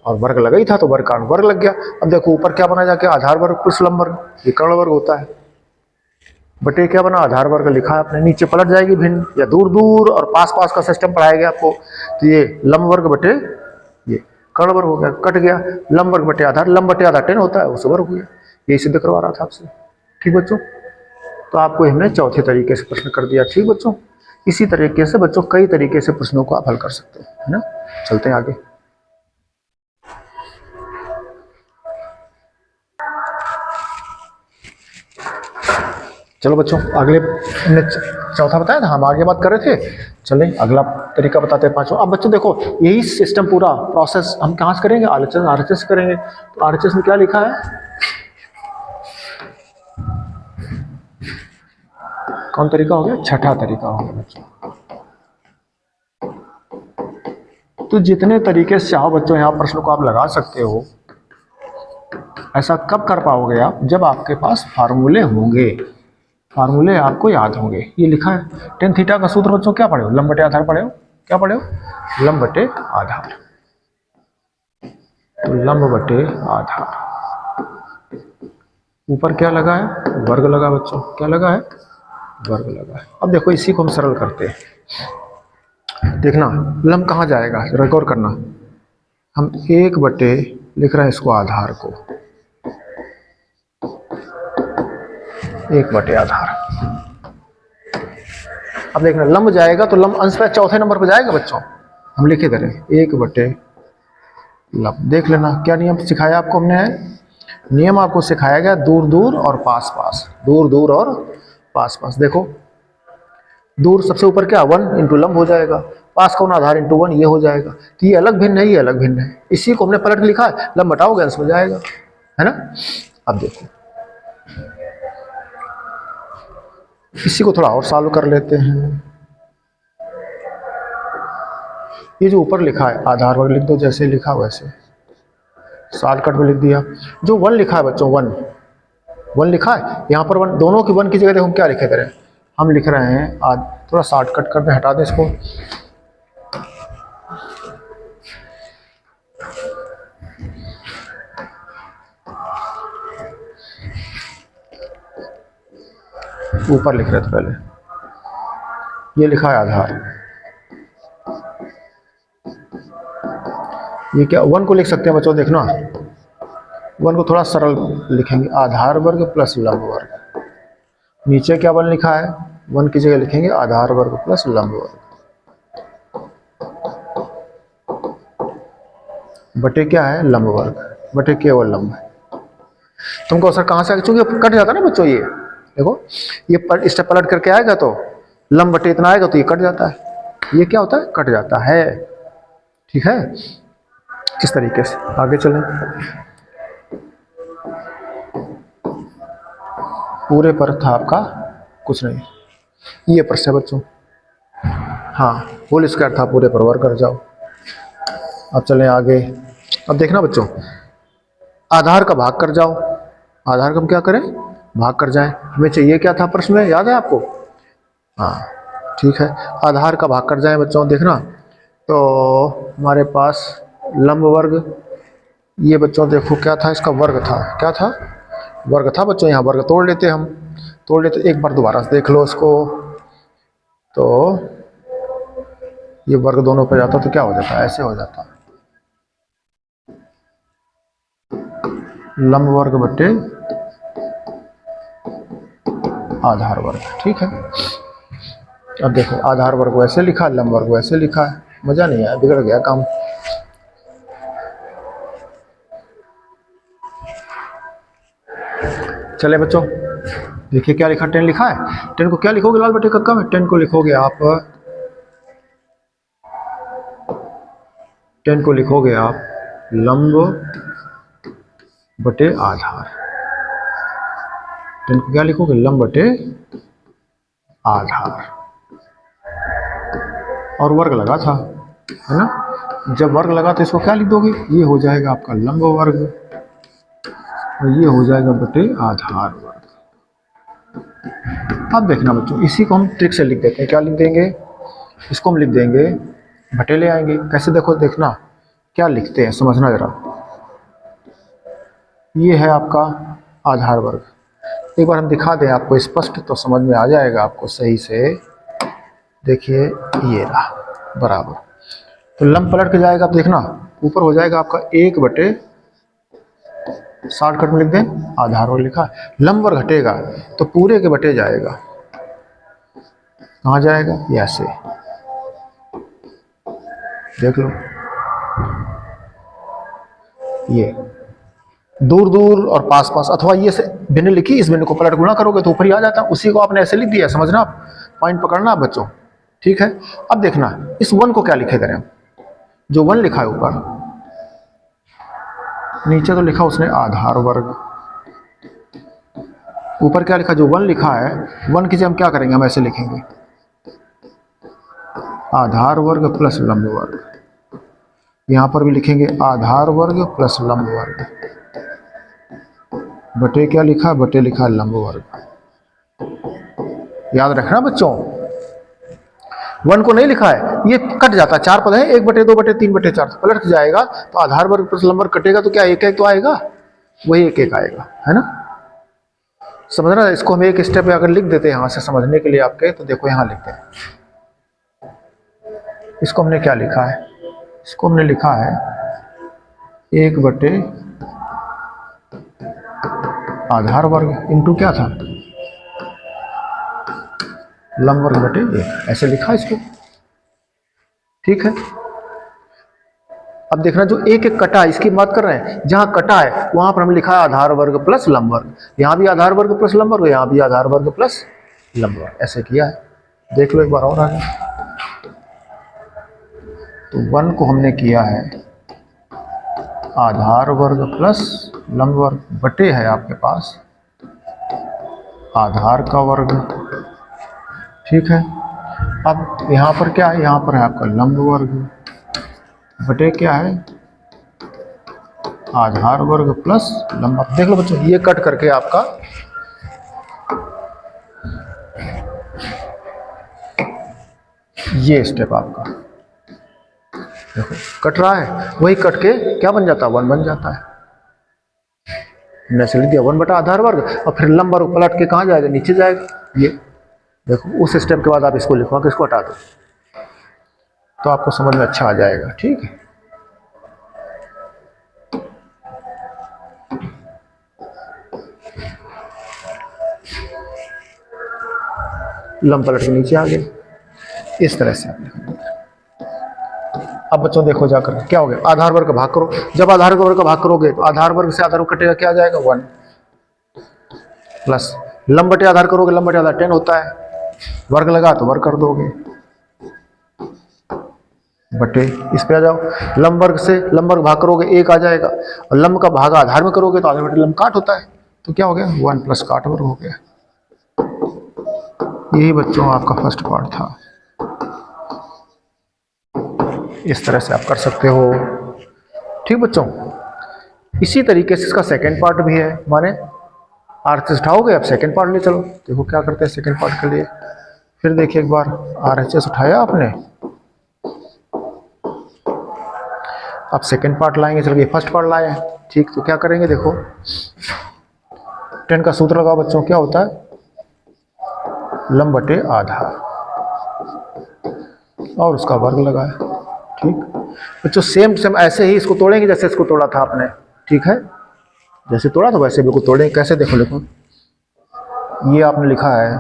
और वर्ग लगा ही था तो वर्ग काट वर्ग लग गया। अब देखो ऊपर क्या बना जाके? आधार वर्ग प्लस लंब वर्ग, ये कर्ण वर्ग होता है। बटे क्या बना? आधार वर्ग लिखा है आपने, नीचे पलट जाएगी भिन्न, या दूर दूर और पास पास का सिस्टम पढ़ाया गया आपको। तो ये लंब वर्ग बटे ये कर्ण वर्ग हो गया, कट गया। लंब वर्ग बटे आधार, लंब बटे आधार 10 होता है, उस वर्ग हो गया। ये सिद्ध करवा रहा था आपसे। ठीक बच्चों, तो आपको हमने चौथे तरीके से प्रश्न कर दिया। ठीक बच्चों, इसी तरीके से बच्चों कई तरीके से प्रश्नों को आप हल कर सकते हैं, है ना। चलते हैं आगे। चलो बच्चों, अगले हमने चौथा बताया था, हम आगे बात कर रहे थे। चलें अगला तरीका बताते हैं, पांचवा। अब बच्चों देखो, यही सिस्टम पूरा प्रोसेस हम कहाँ से करेंगे? आरएचएस करेंगे। तो आरएचएस में क्या लिखा है? कौन तरीका हो गया? छठा तरीका हो गया बच्चों। तो जितने तरीके से चाहो बच्चों यहाँ प्रश्न को आप लगा सकते हो। ऐसा कब कर पाओगे आप? जब आपके पास फार्मूले होंगे, फार्मूले आपको याद होंगे। ये लिखा है टेन थीटा का सूत्र बच्चों क्या पढ़े हो? लंब बटे आधार पढ़े हो? क्या पढ़े हो? लंब बटे आधार। तो लंब बटे आधार, ऊपर क्या लगा है? वर्ग लगा बच्चों। क्या लगा है? वर्ग लगा है। अब देखो इसी को हम सरल करते हैं। देखना लंब कहाँ जाएगा, रिकॉर्ड करना। हम एक बटे लिख रहे हैं इसको, आधार को एक बटे आधार। अब देखना लंब जाएगा तो लंब अंश पे चौथे नंबर पर जाएगा बच्चों। हम लिखे दे रहे एक बटे लंब। देख लेना क्या नियम सिखाया आपको हमने। नियम आपको सिखाया गया दूर दूर और पास पास, दूर दूर और पास पास। देखो दूर सबसे ऊपर क्या? 1 इंटू लंब हो जाएगा, पास कौन? आधार इंटू 1, ये हो जाएगा। तो ये अलग भिन्न है, ये अलग भिन्न है। इसी को हमने पलट के लिखा है, लंब हटाओगे अंश में जाएगा, है ना। अब देखो इसी को थोड़ा और सॉल्व कर लेते हैं। ये जो ऊपर लिखा है आधार वर्ग लिख दो, जैसे लिखा वैसे शॉर्टकट में लिख दिया। जो 1 लिखा है बच्चों, 1 लिखा है यहाँ पर, 1 दोनों की 1 की जगह देखो हम क्या लिखे दे रहे हैं? हम लिख रहे हैं आज थोड़ा शॉर्टकट करते, हटा दें इसको। ऊपर लिख रहे थे पहले, ये लिखा है आधार। ये क्या 1 को लिख सकते हैं बच्चों? देखना 1 को थोड़ा सरल लिखेंगे, आधार वर्ग प्लस लंब वर्ग। नीचे क्या 1 लिखा है? 1 की जगह लिखेंगे आधार वर्ग प्लस लंब वर्ग बटे क्या है? लंब वर्ग बटे केवल लंब है। तुमको सर कहाँ से? चूंकि कट जाता है ना बच्चों, ये देखो ये स्टेप पलट करके आएगा तो लंब बटे इतना आएगा तो ये कट जाता है। ये क्या होता है? कट जाता है। ठीक है, इस तरीके से आगे चलें। पूरे पर था आपका कुछ नहीं, ये पर से बच्चों, हाँ होल स्क्वायर था, पूरे पर वर्ग कर जाओ। अब चलें आगे। अब देखना बच्चों, आधार का भाग कर जाओ। आधार का हम क्या करें? भाग कर जाएं। हमें चाहिए क्या था प्रश्न में, याद है आपको? हाँ ठीक है, आधार का भाग कर जाएं बच्चों। देखना तो हमारे पास लंब वर्ग, ये बच्चों देखो क्या था? इसका वर्ग था। क्या था? वर्ग था बच्चों। यहाँ वर्ग तोड़ लेते, हम तोड़ लेते। एक बार दोबारा से देख लो इसको, तो ये वर्ग दोनों पर जाता तो क्या हो जाता? ऐसे हो जाता, लंब वर्ग बटे आधार वर्ग। ठीक है, अब देखो आधार वर्ग वैसे लिखा, लंब वर्ग वैसे लिखा है। मजा नहीं आया, बिगड़ गया काम। चले बच्चों देखिए क्या लिखा? 10 लिखा है। 10 को क्या लिखोगे लाल बटे कक्का में? 10 को लिखोगे आप 10 को लिखोगे आप लंब बटे आधार। 10 को क्या लिखोगे? लंब बटे आधार। और वर्ग लगा था, है ना? जब वर्ग लगा तो इसको क्या लिख दोगे? ये हो जाएगा आपका लंब वर्ग और ये हो जाएगा बटे आधार वर्ग। अब देखना बच्चों, इसी को हम ट्रिक से लिख देते हैं। क्या लिख देंगे? इसको हम लिख देंगे बटे ले आएंगे। कैसे? देखो, देखना क्या लिखते हैं, समझना जरा। ये है आपका आधार वर्ग। एक बार हम दिखा दें आपको स्पष्ट, तो समझ में आ जाएगा आपको सही से। देखिए ये रहा बराबर, तो लंब पलट के जाएगा, तो देखना ऊपर हो जाएगा आपका 1 बटे, शॉर्टकट में लिख दें आधार वर्ग लिखा। लंब वर्ग घटेगा तो पूरे के बटे जाएगा। कहाँ जाएगा? ये ऐसे, देख लो, ये दूर दूर और पास पास, अथवा ये से भिन्न लिखी, इस भिन्न को पलट गुणा करोगे तो ऊपर ही आ जाता है। उसी को आपने ऐसे लिख दिया, समझना आप, पॉइंट पकड़ना आप बच्चों, ठीक है? अब देखना इस 1 को क्या लिखे करें, जो 1 लिखा है ऊपर, नीचे तो लिखा उसने आधार वर्ग, ऊपर क्या लिखा? जो 1 लिखा है, 1 की जगह हम क्या करेंगे? हम ऐसे लिखेंगे आधार वर्ग प्लस लंब वर्ग। यहां पर भी लिखेंगे आधार वर्ग प्लस लंब वर्ग बटे क्या लिखा? बटे लिखा है लंब वर्ग। याद रखना बच्चों, 1 को नहीं लिखा है, ये कट जाता है, 4 पद है, 1 बटे 2 बटे 3 बटे 4, पलट जाएगा तो आधार वर्ग प्लस लंब वर्ग कटेगा तो क्या 1 1 तो आएगा, वही 1 1 आएगा, है ना? समझ रहा है? इसको हम एक स्टेप अगर लिख देते हैं यहां से समझने के लिए आपके, तो देखो यहां लिखते हैं, इसको हमने क्या लिखा है? इसको हमने लिखा है 1 बटे आधार वर्ग इंटू क्या था? लंब वर्ग बटे 1, ऐसे लिखा इसको, ठीक है? अब देखना जो 1 1 कटा है, इसकी बात कर रहे हैं, जहां कटा है वहां पर हम लिखा है आधार वर्ग प्लस लंब वर्ग। यहां भी आधार वर्ग प्लस लंब वर्ग, यहां भी आधार वर्ग प्लस लंब वर्ग, ऐसे किया है। देख लो एक बार और आगे, तो 1 को हमने किया है आधार वर्ग प्लस लंब वर्ग बटे है आपके पास आधार का वर्ग, ठीक है? अब यहाँ पर क्या है? यहाँ पर है आपका लंब वर्ग बटे क्या है? आधार वर्ग प्लस लंब वर्ग। देख लो बच्चों, ये कट करके आपका ये स्टेप आपका देखो कट रहा है, वही कट के क्या बन जाता है? 1 बन जाता है। हमने ऐसे लिख दिया 1 बटा आधार वर्ग, और फिर लंब वर्ग पलट के कहाँ जाएगा? नीचे जाएगा। ये देखो, उस स्टेप के बाद आप इसको लिखो, इसको हटा दो तो आपको समझ में अच्छा आ जाएगा, ठीक है? लंब पलट के नीचे आ गए, इस तरह से आप लिखो। अब बच्चों देखो जाकर क्या हो गया? आधार वर्ग का भाग करो। जब आधार वर्ग का भाग करोगे तो आधार वर्ग से आधार वर्ग कटेगा, क्या आ जाएगा? 1 प्लस लंब बटे आधार करोगे, लंब बटे आधार 10 होता है, वर्ग लगा तो वर्ग कर दोगे बटे, इस पे आ जाओ, लंब वर्ग से लंब वर्ग भाग करोगे 1 आ जाएगा, और लंब का भाग आधार में करोगे तो आधार बटे लंब काट होता है, तो क्या हो गया? 1 प्लस काट वर्ग हो गया। यही बच्चों आपका फर्स्ट पार्ट था। इस तरह से आप कर सकते हो, ठीक बच्चों? इसी तरीके से इसका सेकंड पार्ट भी है, माने RHS उठाओगे, अब सेकंड पार्ट ले चलो। देखो क्या करते हैं सेकंड पार्ट के लिए, फिर देखिए एक बार RHS उठाया आपने, अब सेकंड पार्ट लाएंगे, चलो ये फर्स्ट पार्ट लाए हैं, ठीक? तो क्या करेंगे? देखो 10 का सूत्र लगाओ बच्चों, क्या होता है? लंब बटे आधार और उसका वर्ग लगाए, ठीक बच्चों? सेम सेम ऐसे ही इसको तोड़ेंगे जैसे इसको तोड़ा था आपने, ठीक है? जैसे तोड़ा था वैसे बिल्कुल तोड़ेंगे। कैसे? देखो देखो, ये आपने लिखा है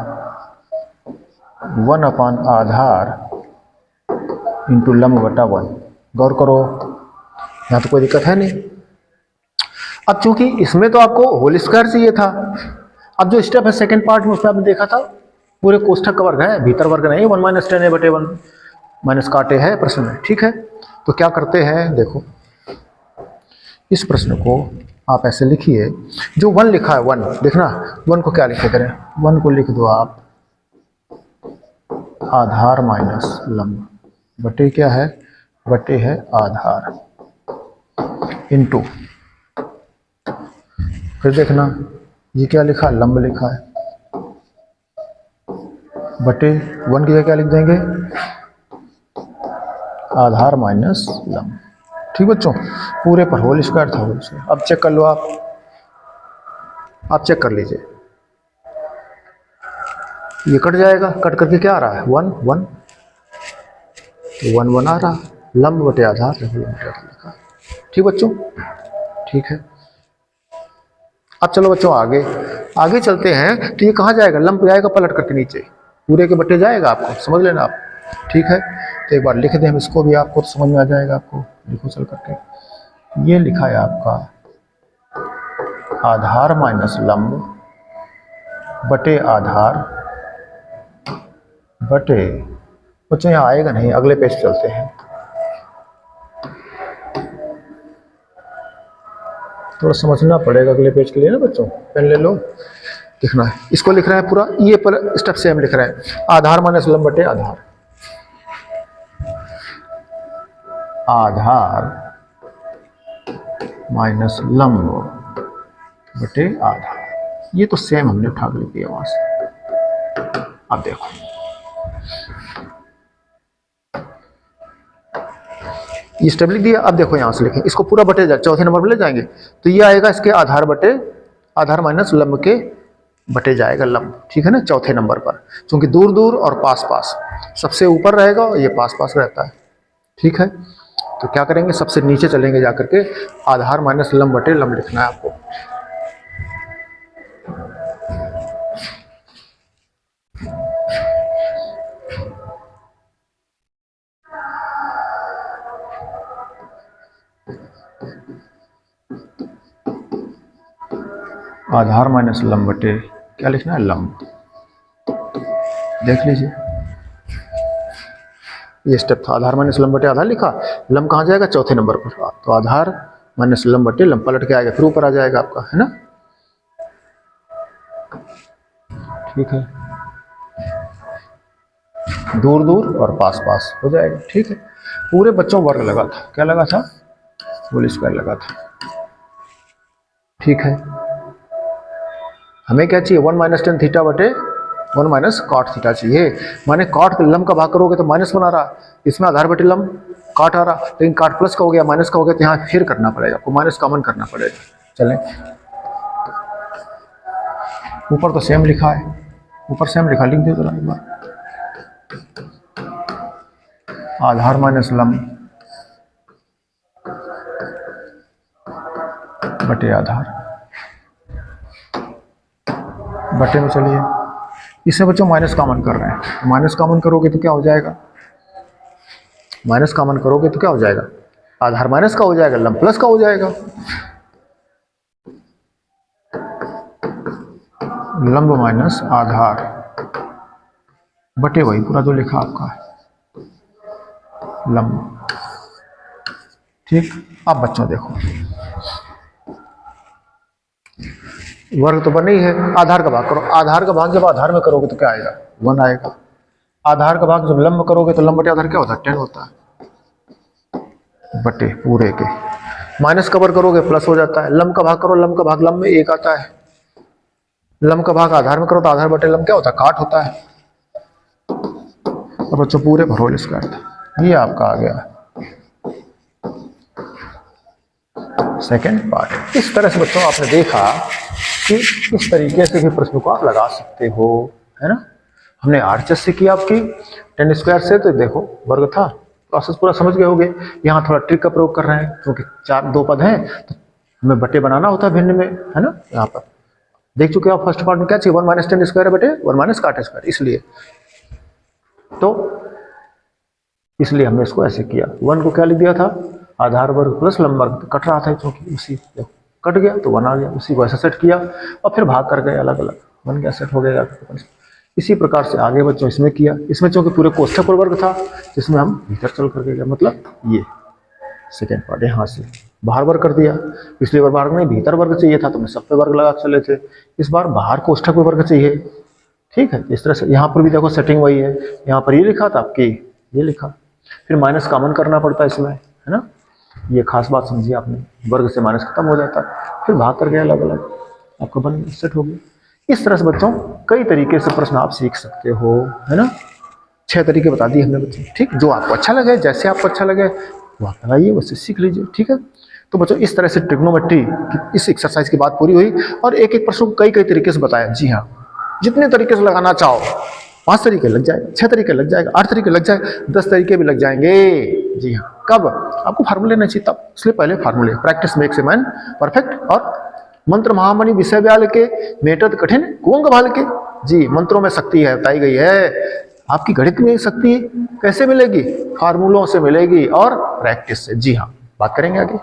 1 अपान आधार इंटू लंब बटा 1। गौर करो, यहाँ तो कोई दिक्कत है नहीं। अब चूंकि इसमें तो आपको होल स्क्वायर चाहिए था, अब जो स्टेप है सेकंड पार्ट में उसमें आपने देखा था पूरे कोष्ठक का वर्ग है, भीतर वर्ग नहीं, 1 - 10 a/1। माइनस काटे है प्रश्न में, ठीक है। तो क्या करते हैं, देखो इस प्रश्न को आप ऐसे लिखिए, जो 1 लिखा है 1, देखना 1 को क्या लिखे करें, 1 को लिख दो आप आधार माइनस लंब बटे क्या है, बटे है आधार इनटू, फिर देखना ये क्या लिखा, लंब लिखा है, बटे 1 की जगह क्या लिख देंगे, आधार माइनस लंब। ठीक बच्चों, पूरे पर होल स्क्वायर था होल स्क्वायर। अब चेक कर लो आप चेक कर लीजिए, ये कट जाएगा, कट करके क्या आ रहा है 1 1, तो 1 1 आ रहा, लंब बटे आधार लिखा। ठीक बच्चों, ठीक है। अब चलो बच्चों आगे चलते हैं, तो ये कहाँ जाएगा, लंब जाएगा पलट करके नीचे, पूरे के बटे जाएगा, आपको समझ लेना आप, ठीक है। तो एक बार लिख दें हम इसको भी, आपको तो समझ में आ जाएगा, आपको लिखो चल करके। ये लिखा है आपका आधार माइनस लंब बटे आधार बटे, बच्चों यहाँ आएगा नहीं, अगले पेज चलते हैं, थोड़ा समझना पड़ेगा अगले पेज के लिए ना बच्चों, पेन ले लो, लिखना है, इसको लिख रहा है पूरा, ये पर स्टेप से हम लिख रहे हैं आधार माइनस लंब बटे आधार, आधार माइनस लंब बटे आधार, ये तो सेम हमने उठा के लिख दिया वहां से। अब देखो ये स्टेप लिख दिया, अब देखो यहां से लिखें, इसको पूरा बटे चौथे नंबर पर ले जाएंगे, तो ये आएगा इसके आधार बटे आधार माइनस लंब के बटे जाएगा लंब, ठीक है ना, चौथे नंबर पर, क्योंकि दूर दूर और पास पास, सबसे ऊपर रहेगा और ये पास पास रहता है, ठीक है। तो क्या करेंगे, सबसे नीचे चलेंगे जाकर के, आधार माइनस लंब बटे लंब लिखना है आपको। आधार माइनस लंब बटे क्या लिखना है, लंब, देख लीजिए ये स्टेप था, आधार माइनस लंब बटे आधार लिखा, लंब कहाँ जाएगा, चौथे नंबर पर, तो आधार माइनस लंब बटे लंब पलट के आएगा, फिर ऊपर आ जाएगा आपका, है ना, ठीक है, दूर दूर और पास पास हो जाएगा, ठीक है। पूरे बच्चों वर्ग लगा था, क्या लगा था, होल स्क्वायर लगा था, ठीक है। हमें क्या चाहिए, 1 माइनस टेन थीटा बटे 1 माइनस कॉट थीटा चाहिए, माने कॉट लंब का भाग करोगे तो माइनस बना रहा, इसमें आधार बटे लंब कॉट आ रहा, लेकिन कॉट प्लस का हो गया माइनस का हो गया, तो यहाँ फिर करना पड़ेगा आपको, माइनस कॉमन करना पड़ेगा। चलें, ऊपर तो सेम लिखा है, ऊपर सेम लिखा, लिख दे जरा एक बार, आधार माइनस लंब बटे आधार बटे में, चलिए इससे बच्चों माइनस कॉमन कर रहे हैं, माइनस कॉमन करोगे तो क्या हो जाएगा, माइनस कॉमन करोगे तो क्या हो जाएगा, आधार माइनस का हो जाएगा, लंब प्लस का हो जाएगा, लंब माइनस आधार बटे वही पूरा जो लिखा आपका है लंब, ठीक। अब बच्चों देखो वर्ग तो बने ही है, आधार का भाग करो, आधार का भाग जब आधार में करोगे तो क्या आएगा, 1 आएगा, आधार का भाग जब लंब करोगे तो लंब बटे आधार क्या होता है, 10 होता है, बटे पूरे के, माइनस कवर करोगे प्लस हो जाता है, लंब का भाग करो, लंब का भाग लंब में 1 आता है, लंब का भाग आधार में करो तो आधार बटे लंब क्या होता है, काट होता है। अब बच्चों पूरे पर होल स्क्वायर था, ये आपका आ गया सेकेंड पार्ट। इस तरह से बच्चों आपने देखा कि इस तरीके से भी प्रश्न को आप लगा सकते हो, है ना। हमने आरएचएस से किया आपकी 10 स्क्वायर से, तो देखो वर्ग था, प्रोसेस पूरा समझ गए होंगे। यहाँ थोड़ा ट्रिक का प्रयोग कर रहे हैं, क्योंकि 2 पद हैं तो हमें बटे बनाना होता है भिन्न में, है ना। यहाँ पर देख चुके हो आप फर्स्ट पार्ट में क्या चाहिए, 1 माइनस 10 स्क्वायर बटे 1 माइनस काट स्क्वायर, इसलिए हमने इसको ऐसे किया। 1 को क्या लिख दिया था, आधार वर्ग प्लस लंब वर्ग, कट रहा था क्योंकि उसी कट गया तो 1 आ गया, उसी को ऐसा सेट किया और फिर भाग कर गए अलग अलग, 1 क्या सेट हो गया। इसी प्रकार से आगे बच्चों इसमें किया, इसमें चूंकि पूरे कोष्ठक और वर्ग था जिसमें हम भीतर चल करके गए, मतलब ये सेकेंड पार्ट यहाँ से बाहर वर्ग कर दिया। पिछली बार बाहर नहीं भीतर वर्ग चाहिए था तो हमने सब पे वर्ग लगा चले थे, इस बार बाहर कोष्ठक में वर्ग चाहिए। ठीक है, इस तरह से यहाँ पर भी देखो सेटिंग वही है, यहाँ पर ये लिखा था आपकी, ये लिखा, फिर माइनस कॉमन करना पड़ता है इसमें, है ना। ये खास बात समझिए आपने, वर्ग से माइनस खत्म हो जाता है, फिर भाग कर गया अलग अलग, आपका बन सेट हो गया। इस तरह से बच्चों कई तरीके से प्रश्न आप सीख सकते हो, है ना। 6 तरीके बता दिए हमने बच्चों, ठीक। जो आपको अच्छा लगे, जैसे आपको अच्छा लगे वो आप लगाइए, वैसे सीख लीजिए, ठीक है। तो बच्चों इस तरह से ट्रिग्नोमेट्री की इस एक्सरसाइज की बात पूरी हुई और एक एक प्रश्न को कई कई तरीके से बताया। जी हाँ, जितने तरीके से लगाना चाहो, 5 तरीके लग जाए, 6 तरीके लग जाएगा, 8 तरीके लग जाएगा, 10 तरीके भी लग जाएंगे। जी हाँ, कब आपको फार्मूले नहीं चाहिए तब, इसलिए पहले फार्मूले, practice makes a man perfect. और मंत्र महामणि विषय व्याल के मेटद कठिन कुंग भाल के। जी, मंत्रों में शक्ति है, बताई गई है। आपकी गणित में शक्ति कैसे मिलेगी? फार्मूलों से मिलेगी और प्रैक्टिस से। जी हाँ, बात करेंगे आगे।